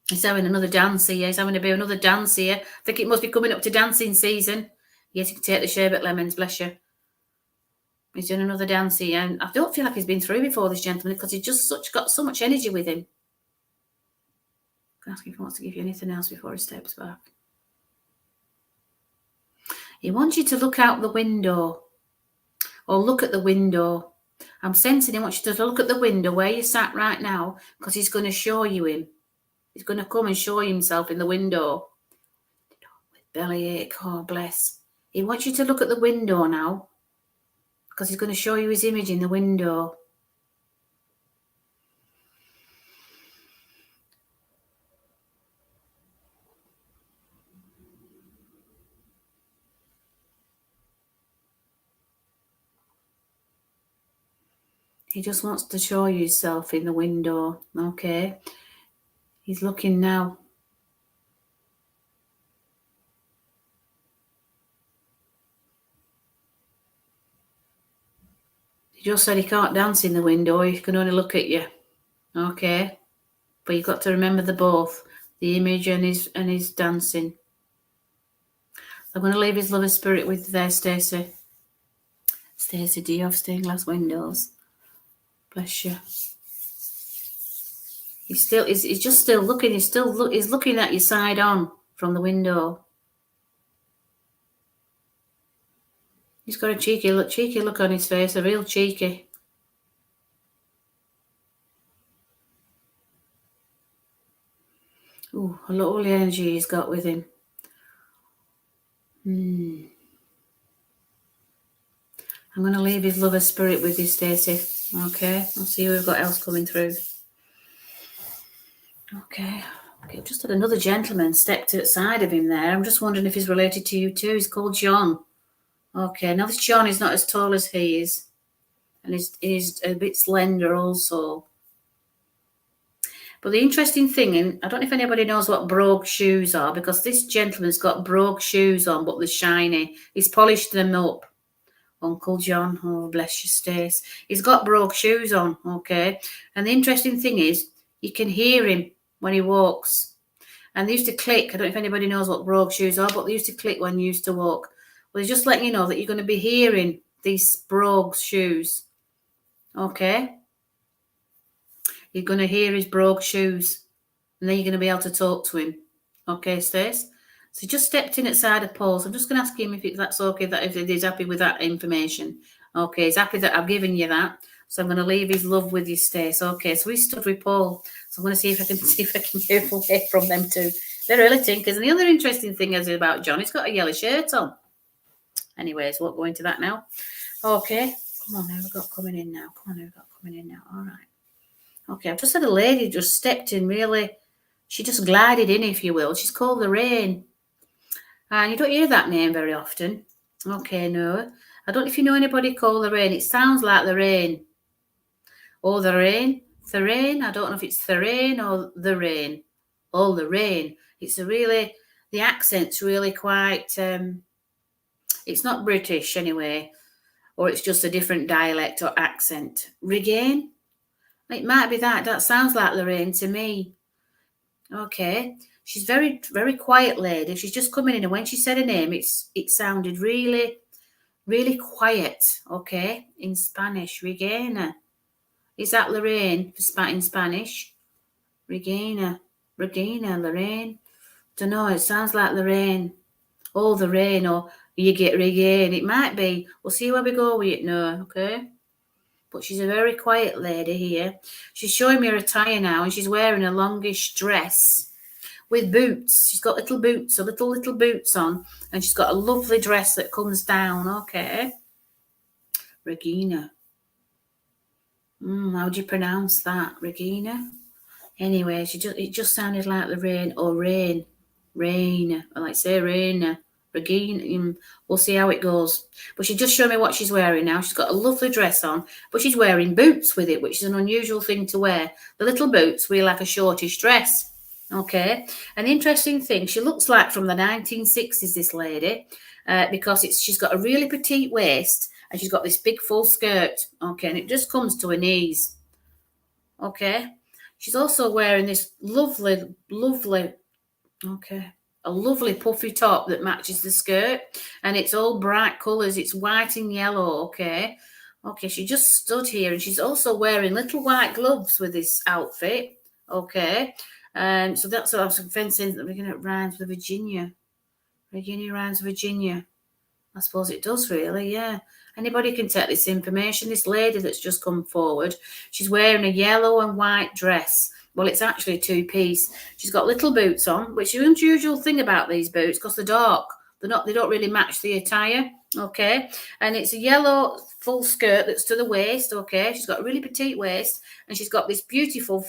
He's having another dance here. He's having another dance here. I think it must be coming up to dancing season. Yes, you can take the sherbet lemons, bless you. He's doing another dance here. And I don't feel like he's been through before, this gentleman, because he's just got so much energy with him. Ask if he wants to give you anything else before he steps back. He wants you to look out the window or look at the window. I'm sensing he wants you to look at the window where you sat right now because he's going to show you him. He's going to come and show himself in the window. With bellyache, oh bless. He wants you to look at the window now because he's going to show you his image in the window. He just wants to show you himself in the window, okay? He's looking now. He just said he can't dance in the window, he can only look at you, okay? But you've got to remember the both, the image and his dancing. I'm going to leave his lover spirit with there, Stacey. Stacey, do you have stained glass windows? Bless you. He's just still looking. He's looking at you side on from the window. He's got a cheeky look on his face, a real cheeky. Ooh, a lot of the energy he's got with him. I'm going to leave his lover spirit with you, Stacey. Okay, I'll see who we've got else coming through. Okay, I've just had another gentleman stepped outside of him there. I'm just wondering if he's related to you too. He's called John. Okay, now this John is not as tall as he is. And he's a bit slender also. But the interesting thing, and I don't know if anybody knows what brogue shoes are, because this gentleman's got brogue shoes on, but they're shiny. He's polished them up. Uncle John, oh bless your Stace. He's got brogue shoes on, okay? And the interesting thing is, you can hear him when he walks. And they used to click. I don't know if anybody knows what brogue shoes are, but they used to click when you used to walk. Well, he's just letting you know that you're going to be hearing these brogue shoes, okay? You're going to hear his brogue shoes, and then you're going to be able to talk to him. Okay, Stace? So he just stepped in outside of Paul's. I'm just going to ask him if that's okay, that if he's happy with that information. Okay, he's happy that I've given you that. So I'm going to leave his love with you, Stace. Okay, so he stood with Paul. So I'm going to see if I can move away from them too. They're really tinkers. And the other interesting thing is about John, he's got a yellow shirt on. Anyways, won't go into that now. Okay, come on, who we've got coming in now? All right. Okay, I've just had a lady just stepped in really. She just glided in, if you will. She's called the Rain. And you don't hear that name very often. Okay, no. I don't know if you know anybody called the Rain. It sounds like the rain. Or the rain. The rain. I don't know if it's the rain or the rain. Oh, the rain. It's the accent's really quite, it's not British anyway. Or it's just a different dialect or accent. Regain? It might be that. That sounds like Lorraine to me. Okay. She's very, very quiet lady. She's just coming in, and when she said her name, it sounded really, really quiet. Okay. In Spanish, Regina. Is that Lorraine in Spanish? Regina, Lorraine. Don't know. It sounds like Lorraine. Oh, the rain, or you get regain. It might be. We'll see where we go with it now. Okay. But she's a very quiet lady here. She's showing me her attire now, and she's wearing a longish dress with boots. She's got little boots, little boots on, and she's got a lovely dress that comes down. Okay. Regina. How do you pronounce that? Regina? Anyway, it just sounded like the rain, or rain. Rain. I like say rain. Regina, we'll see how it goes. But she just showed me what she's wearing now. She's got a lovely dress on, but she's wearing boots with it, which is an unusual thing to wear. The little boots wear like a shortish dress. Okay. An interesting thing, she looks like from the 1960s, this lady, because she's got a really petite waist, and she's got this big full skirt. Okay, and it just comes to her knees. Okay. She's also wearing this lovely, okay, a lovely puffy top that matches the skirt, and it's all bright colours. It's white and yellow. Okay, she just stood here, and she's also wearing little white gloves with this outfit. Okay, so that's what I was fencing that we're going to rhymes with Virginia. Virginia rhymes Virginia. I suppose it does, really. Yeah. Anybody can take this information. This lady that's just come forward, she's wearing a yellow and white dress. Well, it's actually a two-piece. She's got little boots on, which is an unusual thing about these boots because they're dark. They don't really match the attire. Okay. And it's a yellow full skirt that's to the waist. Okay. She's got a really petite waist, and she's got this beautiful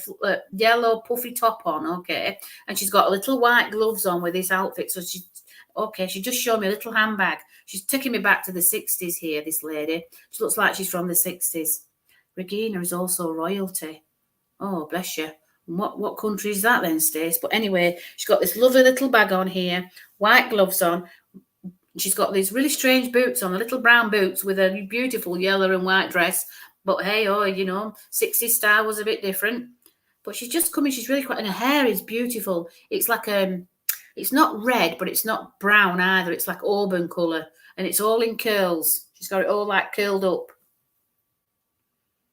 yellow puffy top on. Okay. And she's got little white gloves on with this outfit. So she just showed me a little handbag. She's taking me back to the 60s here, this lady. She looks like she's from the 60s. Regina is also royalty. Oh, bless you. What country is that then, Stace? But anyway, she's got this lovely little bag on here, white gloves on. She's got these really strange boots on, the little brown boots with a beautiful yellow and white dress. But hey, oh, you know, 60s style was a bit different. But she's just coming, she's really quite, and her hair is beautiful. It's like, it's not red, but it's not brown either. It's like auburn colour, and it's all in curls. She's got it all like curled up.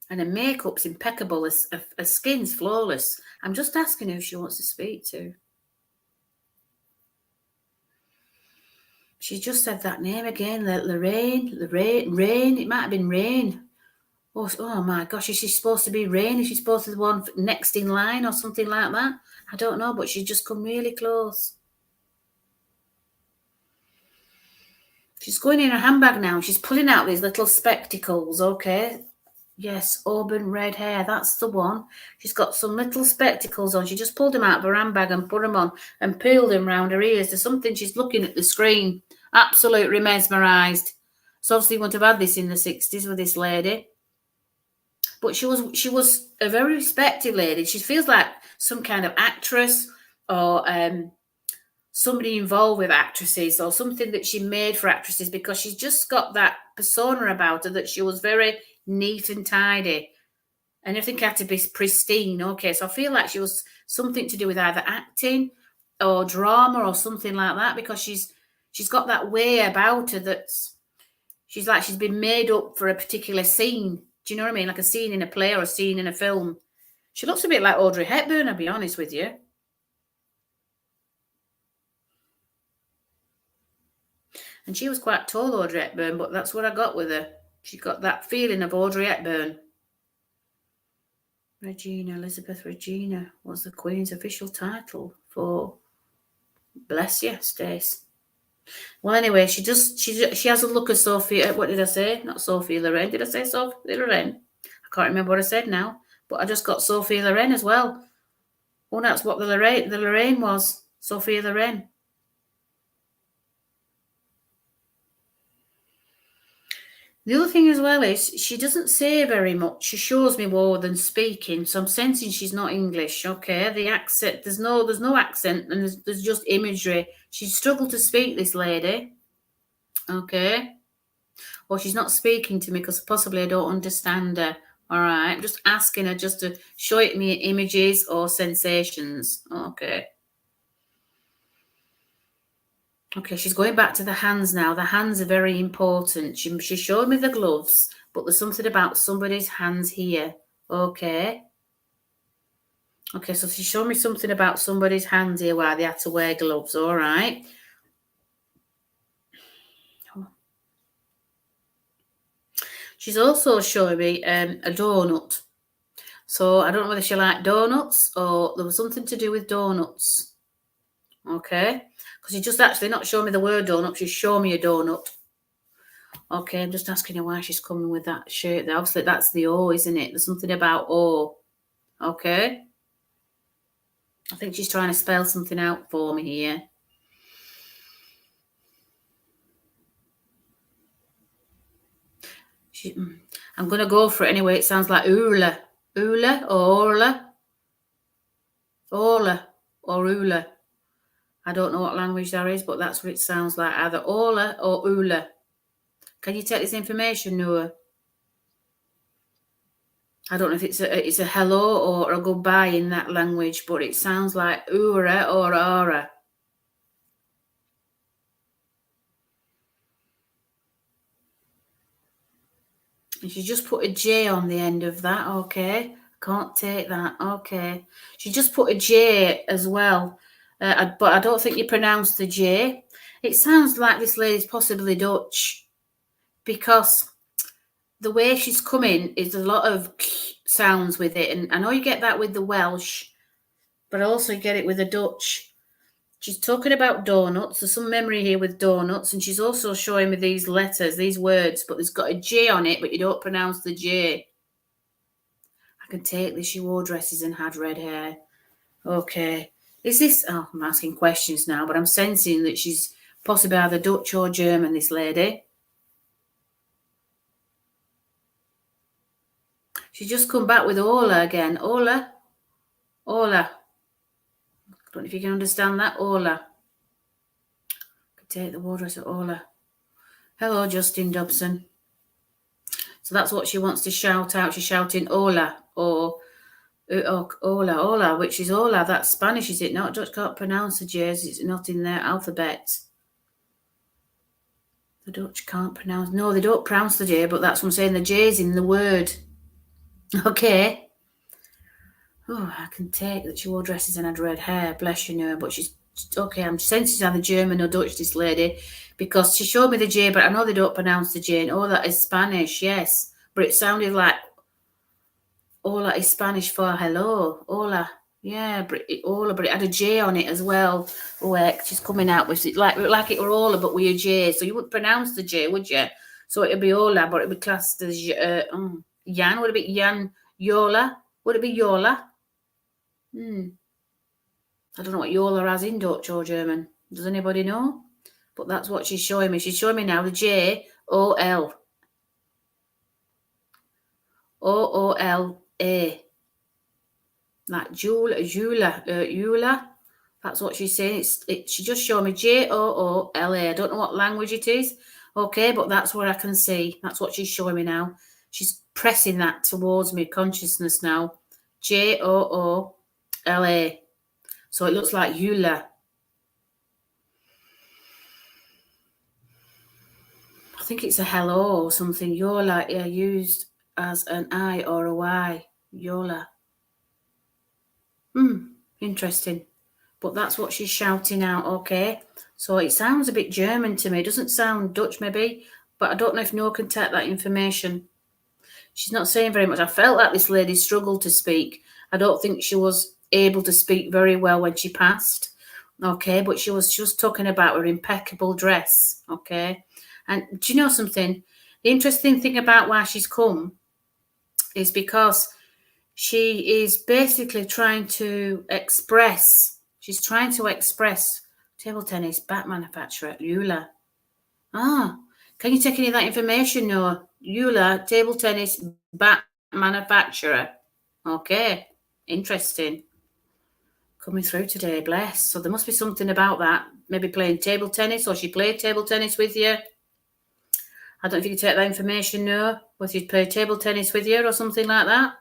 And her makeup's impeccable. Her skin's flawless. I'm just asking who she wants to speak to. She just said that name again, Lorraine. Rain. It might have been Rain. Oh my gosh, is she supposed to be Rain? Is she supposed to be the one next in line or something like that? I don't know, but she's just come really close. She's going in her handbag now. She's pulling out these little spectacles, okay? Yes, auburn red hair, that's the one. She's got some little spectacles on. She just pulled them out of her handbag and put them on and peeled them round her ears. There's something, she's looking at the screen, absolutely mesmerised. So obviously you wouldn't have had this in the 60s with this lady. But she was a very respected lady. She feels like some kind of actress or somebody involved with actresses or something that she made for actresses, because she's just got that persona about her that she was very neat and tidy and everything had to be pristine. Okay, so I feel like she was something to do with either acting or drama or something like that, because she's got that way about her that's she's like she's been made up for a particular scene. Do you know what I mean? Like a scene in a play or a scene in a film. She looks a bit like Audrey Hepburn, I'll be honest with you. And she was quite tall, Audrey Hepburn, but that's what I got with her. She got that feeling of Audrey Hepburn. Regina, Elizabeth Regina was the Queen's official title for... Bless you, Stace. Well, anyway, she has a look of Sophia. What did I say? Not Sophia Loren. Did I say Sophia Loren? I can't remember what I said now. But I just got Sophia Loren as well. Oh, that's what the Lorraine was. Sophia Loren. The other thing as well is she doesn't say very much. She shows me more than speaking, so I'm sensing she's not English. Okay, the accent, there's no accent, and there's just imagery. She struggled to speak, this lady. Okay, or she's not speaking to me because possibly I don't understand her. All right, I'm just asking her just to show me images or sensations. Okay. Okay, she's going back to the hands now. The hands are very important. She showed me the gloves, but there's something about somebody's hands here. Okay. Okay, so she showed me something about somebody's hands here while they had to wear gloves. All right. She's also showing me a donut. So I don't know whether she liked donuts or there was something to do with donuts. Okay. Because she's just actually not showing me the word donut. She's showing me a donut. Okay, I'm just asking her why she's coming with that shirt there. Obviously, that's the O, isn't it? There's something about O. Okay. I think she's trying to spell something out for me here. I'm going to go for it anyway. It sounds like Ula. Ula or Orla? Orla or Ula. I don't know what language that is, but that's what it sounds like. Either Orla or Ula. Can you take this information, Noah? I don't know if it's a hello or a goodbye in that language, but it sounds like Ura or Aura. And she just put a J on the end of that. Okay. Can't take that. Okay. She just put a J as well. But I don't think you pronounce the J. It sounds like this lady's possibly Dutch, because the way she's coming is a lot of sounds with it. And I know you get that with the Welsh, but also you get it with the Dutch. She's talking about donuts. There's some memory here with donuts. And she's also showing me these letters, these words, but there's got a J on it, but you don't pronounce the J. I can take this. She wore dresses and had red hair. Okay. Is this... Oh, I'm asking questions now, but I'm sensing that she's possibly either Dutch or German, this lady. She just come back with Ola again. Ola. Ola. I don't know if you can understand that. Ola. Could take the water as Ola. Hello, Justin Dobson. So that's what she wants to shout out. She's shouting Ola or Ola, Ola, which is Ola. That's Spanish, is it not? Dutch can't pronounce the J's. It's not in their alphabet. The Dutch can't pronounce. No, they don't pronounce the J, but that's what I'm saying. The J's in the word. Okay. Oh, I can take that she wore dresses and had red hair. Bless you, no. But she's okay. I'm sensing she's either German or Dutch, this lady, because she showed me the J, but I know they don't pronounce the J. And that is Spanish, yes. But it sounded like Hola is Spanish for hello. Hola. Yeah, Hola, but it had a J on it as well. Oh, she's coming out with it like it were Hola, but with a J. So you wouldn't pronounce the J, would you? So it'd be Hola, but it'd be classed as Yan. Would it be Yan Yola? Would it be Yola? I don't know what Yola has in Dutch or German. Does anybody know? But that's what she's showing me. She's showing me now the J-O-L. O-O-L-A. Like Jula. That's what she's saying. She just showed me J-O-O-L-A. I don't know what language it is. Okay, but that's what I can see. That's what she's showing me now. She's pressing that towards me consciousness now. J-O-O-L-A. So it looks like Eula. I think it's a hello or something. Yola, yeah, used as an I or a Y. Yola. Interesting. But that's what she's shouting out, okay? So it sounds a bit German to me. It doesn't sound Dutch, maybe. But I don't know if Noah can take that information. She's not saying very much. I felt like this lady struggled to speak. I don't think she was able to speak very well when she passed, okay? But she was just talking about her impeccable dress, okay? And do you know something? The interesting thing about why she's come is because she is basically trying to express, table tennis bat manufacturer, Eula. Can you take any of that information, Noah? Eula, table tennis bat manufacturer. Okay, interesting. Coming through today, bless. So there must be something about that. Maybe playing table tennis, or she played table tennis with you. I don't know if you can take that information, Noah, whether you play table tennis with you or something like that.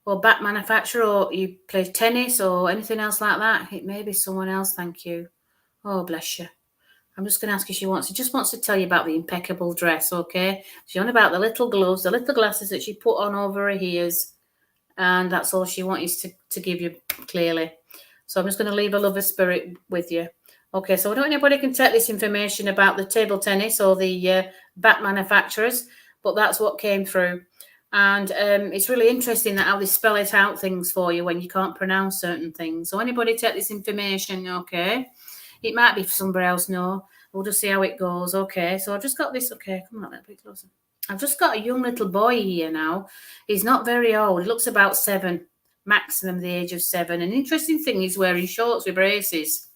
Or bat manufacturer, or you play tennis or anything else like that. It may be someone else, thank you. Oh, bless you. I'm just going to ask if she just wants to tell you about the impeccable dress, okay? She's on about the little gloves, the little glasses that she put on over her ears, and that's all she wants to give you clearly. So I'm just going to leave a lover spirit with you. Okay, so I don't know if anybody can take this information about the table tennis or the bat manufacturers, but that's what came through. And it's really interesting that how they spell it out things for you when you can't pronounce certain things. So anybody take this information, okay? It might be for somebody else, no. We'll just see how it goes, okay? So I've just got this, okay, come on a little bit closer. I've just got a young little boy here now. He's not very old. He looks about 7, maximum the age of 7. An interesting thing, he's wearing shorts with braces,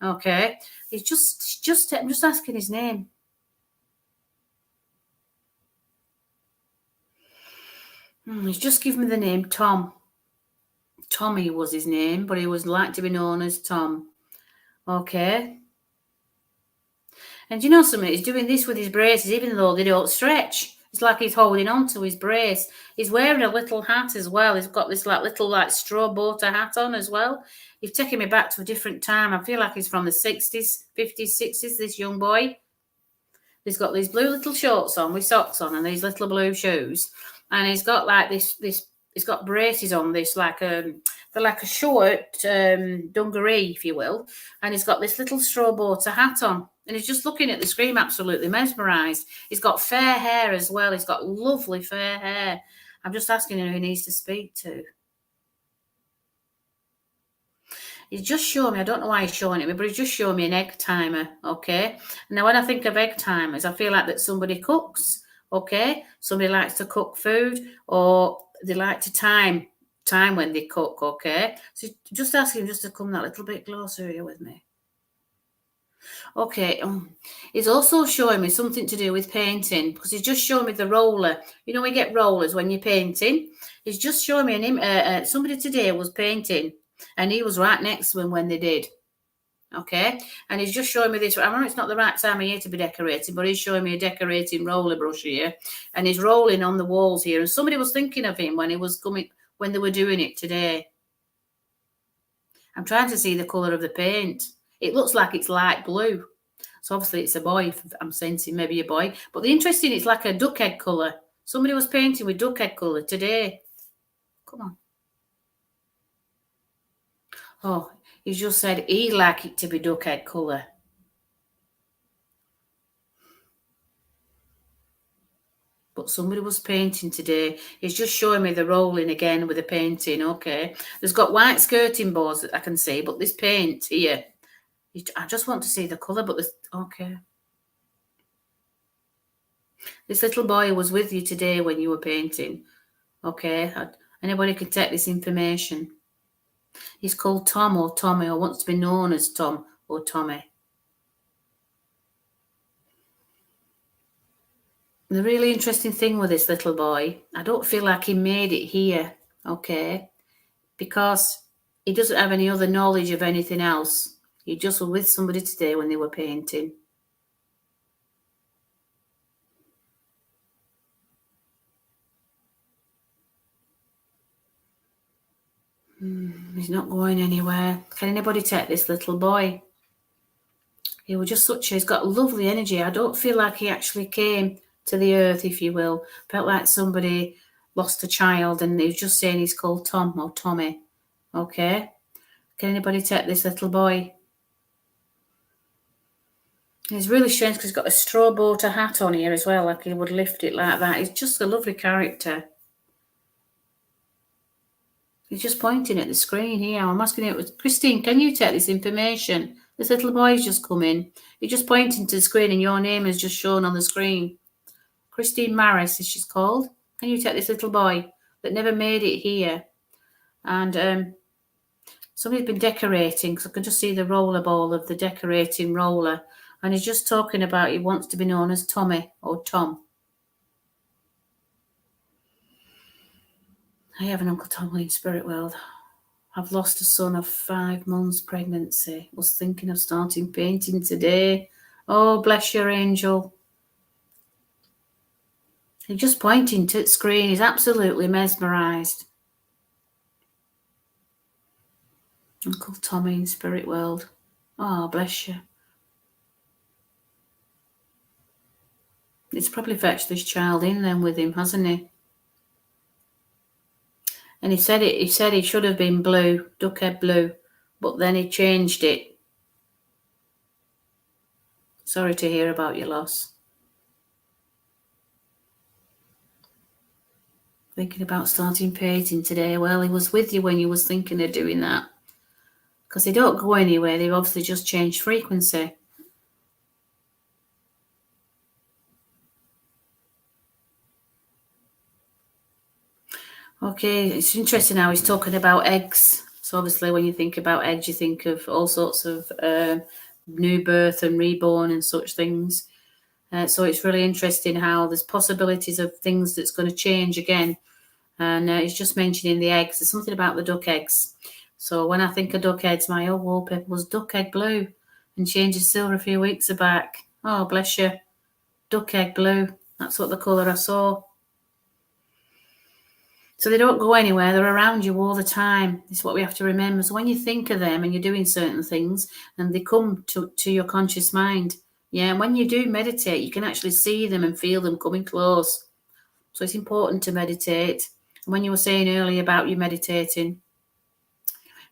okay? I'm just asking his name. He's just given me the name Tom. Tommy was his name, but he was like to be known as Tom. Okay. And you know something? He's doing this with his braces, even though they don't stretch. It's like he's holding on to his brace. He's wearing a little hat as well. He's got this little straw boater hat on as well. You've taken me back to a different time. I feel like he's from the 60s, 50s, 60s, this young boy. He's got these blue little shorts on with socks on and these little blue shoes. And he's got like this he's got braces on this, they're like a short dungaree, if you will. And he's got this little straw boater hat on. And he's just looking at the screen, absolutely mesmerised. He's got fair hair as well. He's got lovely fair hair. I'm just asking who he needs to speak to. He's just showing me, I don't know why he's showing it me, but he's just showing me an egg timer, okay? Now, when I think of egg timers, I feel like that somebody cooks, okay? Somebody likes to cook food, or they like to time when they cook, okay? So just asking him just to come that little bit closer here with me. Okay, he's also showing me something to do with painting, because he's just showing me the roller. You know, we get rollers when you're painting. He's just showing me somebody today was painting, and he was right next to him when they did. Okay, and he's just showing me this. I know it's not the right time of year to be decorating, but he's showing me a decorating roller brush here, and he's rolling on the walls here. And somebody was thinking of him when he was coming, when they were doing it today. I'm trying to see the colour of the paint. It looks like it's light blue. So obviously it's a boy. I'm sensing maybe a boy. But the interesting, it's like a duck egg colour. Somebody was painting with duck egg colour today. Come on. Oh, he's just said he'd like it to be duck egg colour. But somebody was painting today. He's just showing me the rolling again with the painting. Okay. There's got white skirting boards that I can see, but this paint here, I just want to see the colour, but okay. This little boy was with you today when you were painting. Okay. Anybody can take this information. He's called Tom or Tommy, or wants to be known as Tom or Tommy. The really interesting thing with this little boy, I don't feel like he made it here, okay, because he doesn't have any other knowledge of anything else. He just was with somebody today when they were painting. He's not going anywhere. Can anybody take this little boy? He was just he's got lovely energy. I don't feel like he actually came to the earth, if you will. Felt like somebody lost a child, and he was just saying he's called Tom or Tommy. Okay. Can anybody take this little boy? He's really strange because he's got a straw boater hat on here as well, like he would lift it like that. He's just a lovely character. He's just pointing at the screen here. I'm asking it, Christine, can you take this information? This little boy's just come in. You're just pointing to the screen and your name is just shown on the screen. Christine Maris, as she's called. Can you take this little boy that never made it here? And somebody's been decorating, because I can just see the roller ball of the decorating roller. And he's just talking about he wants to be known as Tommy or Tom. I have an Uncle Tommy in spirit world. I've lost a son of 5 months pregnancy. Was thinking of starting painting today. Oh, bless your angel. He's just pointing to the screen. He's absolutely mesmerised. Uncle Tommy in spirit world. Oh, bless you. He's probably fetched this child in then with him, hasn't he? And he said he should have been blue, duckhead blue, but then he changed it. Sorry to hear about your loss. Thinking about starting painting today. Well, he was with you when you was thinking of doing that. Because they don't go anywhere. They've obviously just changed frequency. Okay, it's interesting how he's talking about eggs. So obviously when you think about eggs, you think of all sorts of new birth and reborn and such things. So it's really interesting how there's possibilities of things that's going to change again. And he's just mentioning the eggs. There's something about the duck eggs. So when I think of duck eggs, my old wallpaper was duck egg blue and changed to silver a few weeks back. Oh, bless you. Duck egg blue. That's what the colour I saw. So they don't go anywhere. They're around you all the time. It's what we have to remember. So when you think of them and you're doing certain things and they come to your conscious mind, yeah, and when you do meditate, you can actually see them and feel them coming close. So it's important to meditate. And when you were saying earlier about you meditating,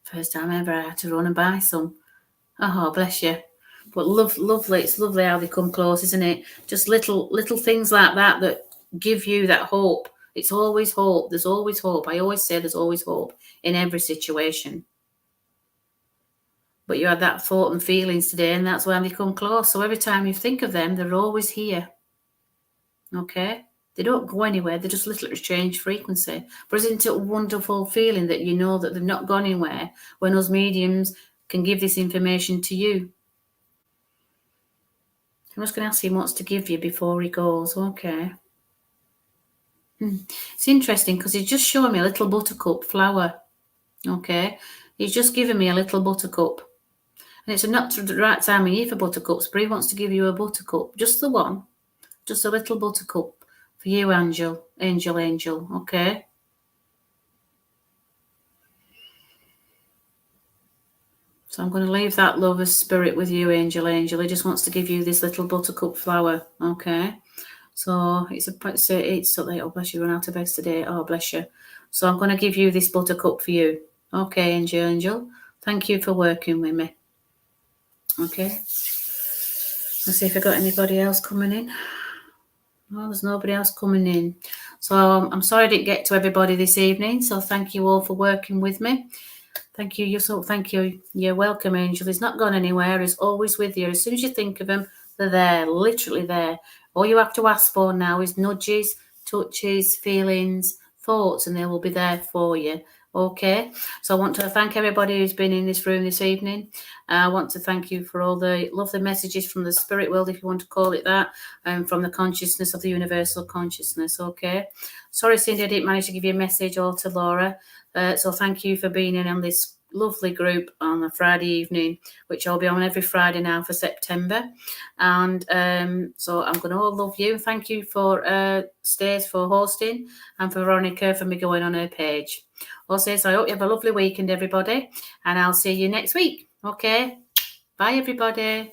first time ever I had to run and buy some. Oh, bless you. But lovely. It's lovely how they come close, isn't it? Just little things like that give you that hope. It's always hope. There's always hope. I always say there's always hope in every situation. But you had that thought and feelings today, and that's when they come close. So every time you think of them, they're always here. Okay? They don't go anywhere. They just literally change frequency. But isn't it a wonderful feeling that you know that they've not gone anywhere when those mediums can give this information to you? I'm just going to ask him what's to give you before he goes. Okay. It's interesting because he's just showing me a little buttercup flower. Okay. He's just given me a little buttercup. And it's not the right time of year for buttercups, but he wants to give you a buttercup. Just the one. Just a little buttercup for you, Angel. Angel. Okay. So I'm going to leave that lover's spirit with you, Angel. He just wants to give you this little buttercup flower. Okay. So it's something. Oh, bless you, run out of eggs today. Oh, bless you. So I'm going to give you this buttercup for you. Okay, Angel. Thank you for working with me. Okay. Let's see if I got anybody else coming in. No, there's nobody else coming in. So I'm sorry I didn't get to everybody this evening. So thank you all for working with me. Thank you. Thank you. You're welcome, Angel. He's not gone anywhere. He's always with you. As soon as you think of him, they're there, literally there. All you have to ask for now is nudges, touches, feelings, thoughts, and they will be there for you. Okay, so I want to thank everybody who's been in this room this evening. I want to thank you for all the lovely messages from the spirit world, if you want to call it that, and from the consciousness of the universal consciousness. Okay, sorry, Cindy, I didn't manage to give you a message, or to Laura. So thank you for being in on this lovely group on a Friday evening, which I'll be on every Friday now for September. And so I'm going to all love you. Thank you for Stace for hosting, and for Veronica for me going on her page. Also, so I hope you have a lovely weekend, everybody, and I'll see you next week. Okay, bye, everybody.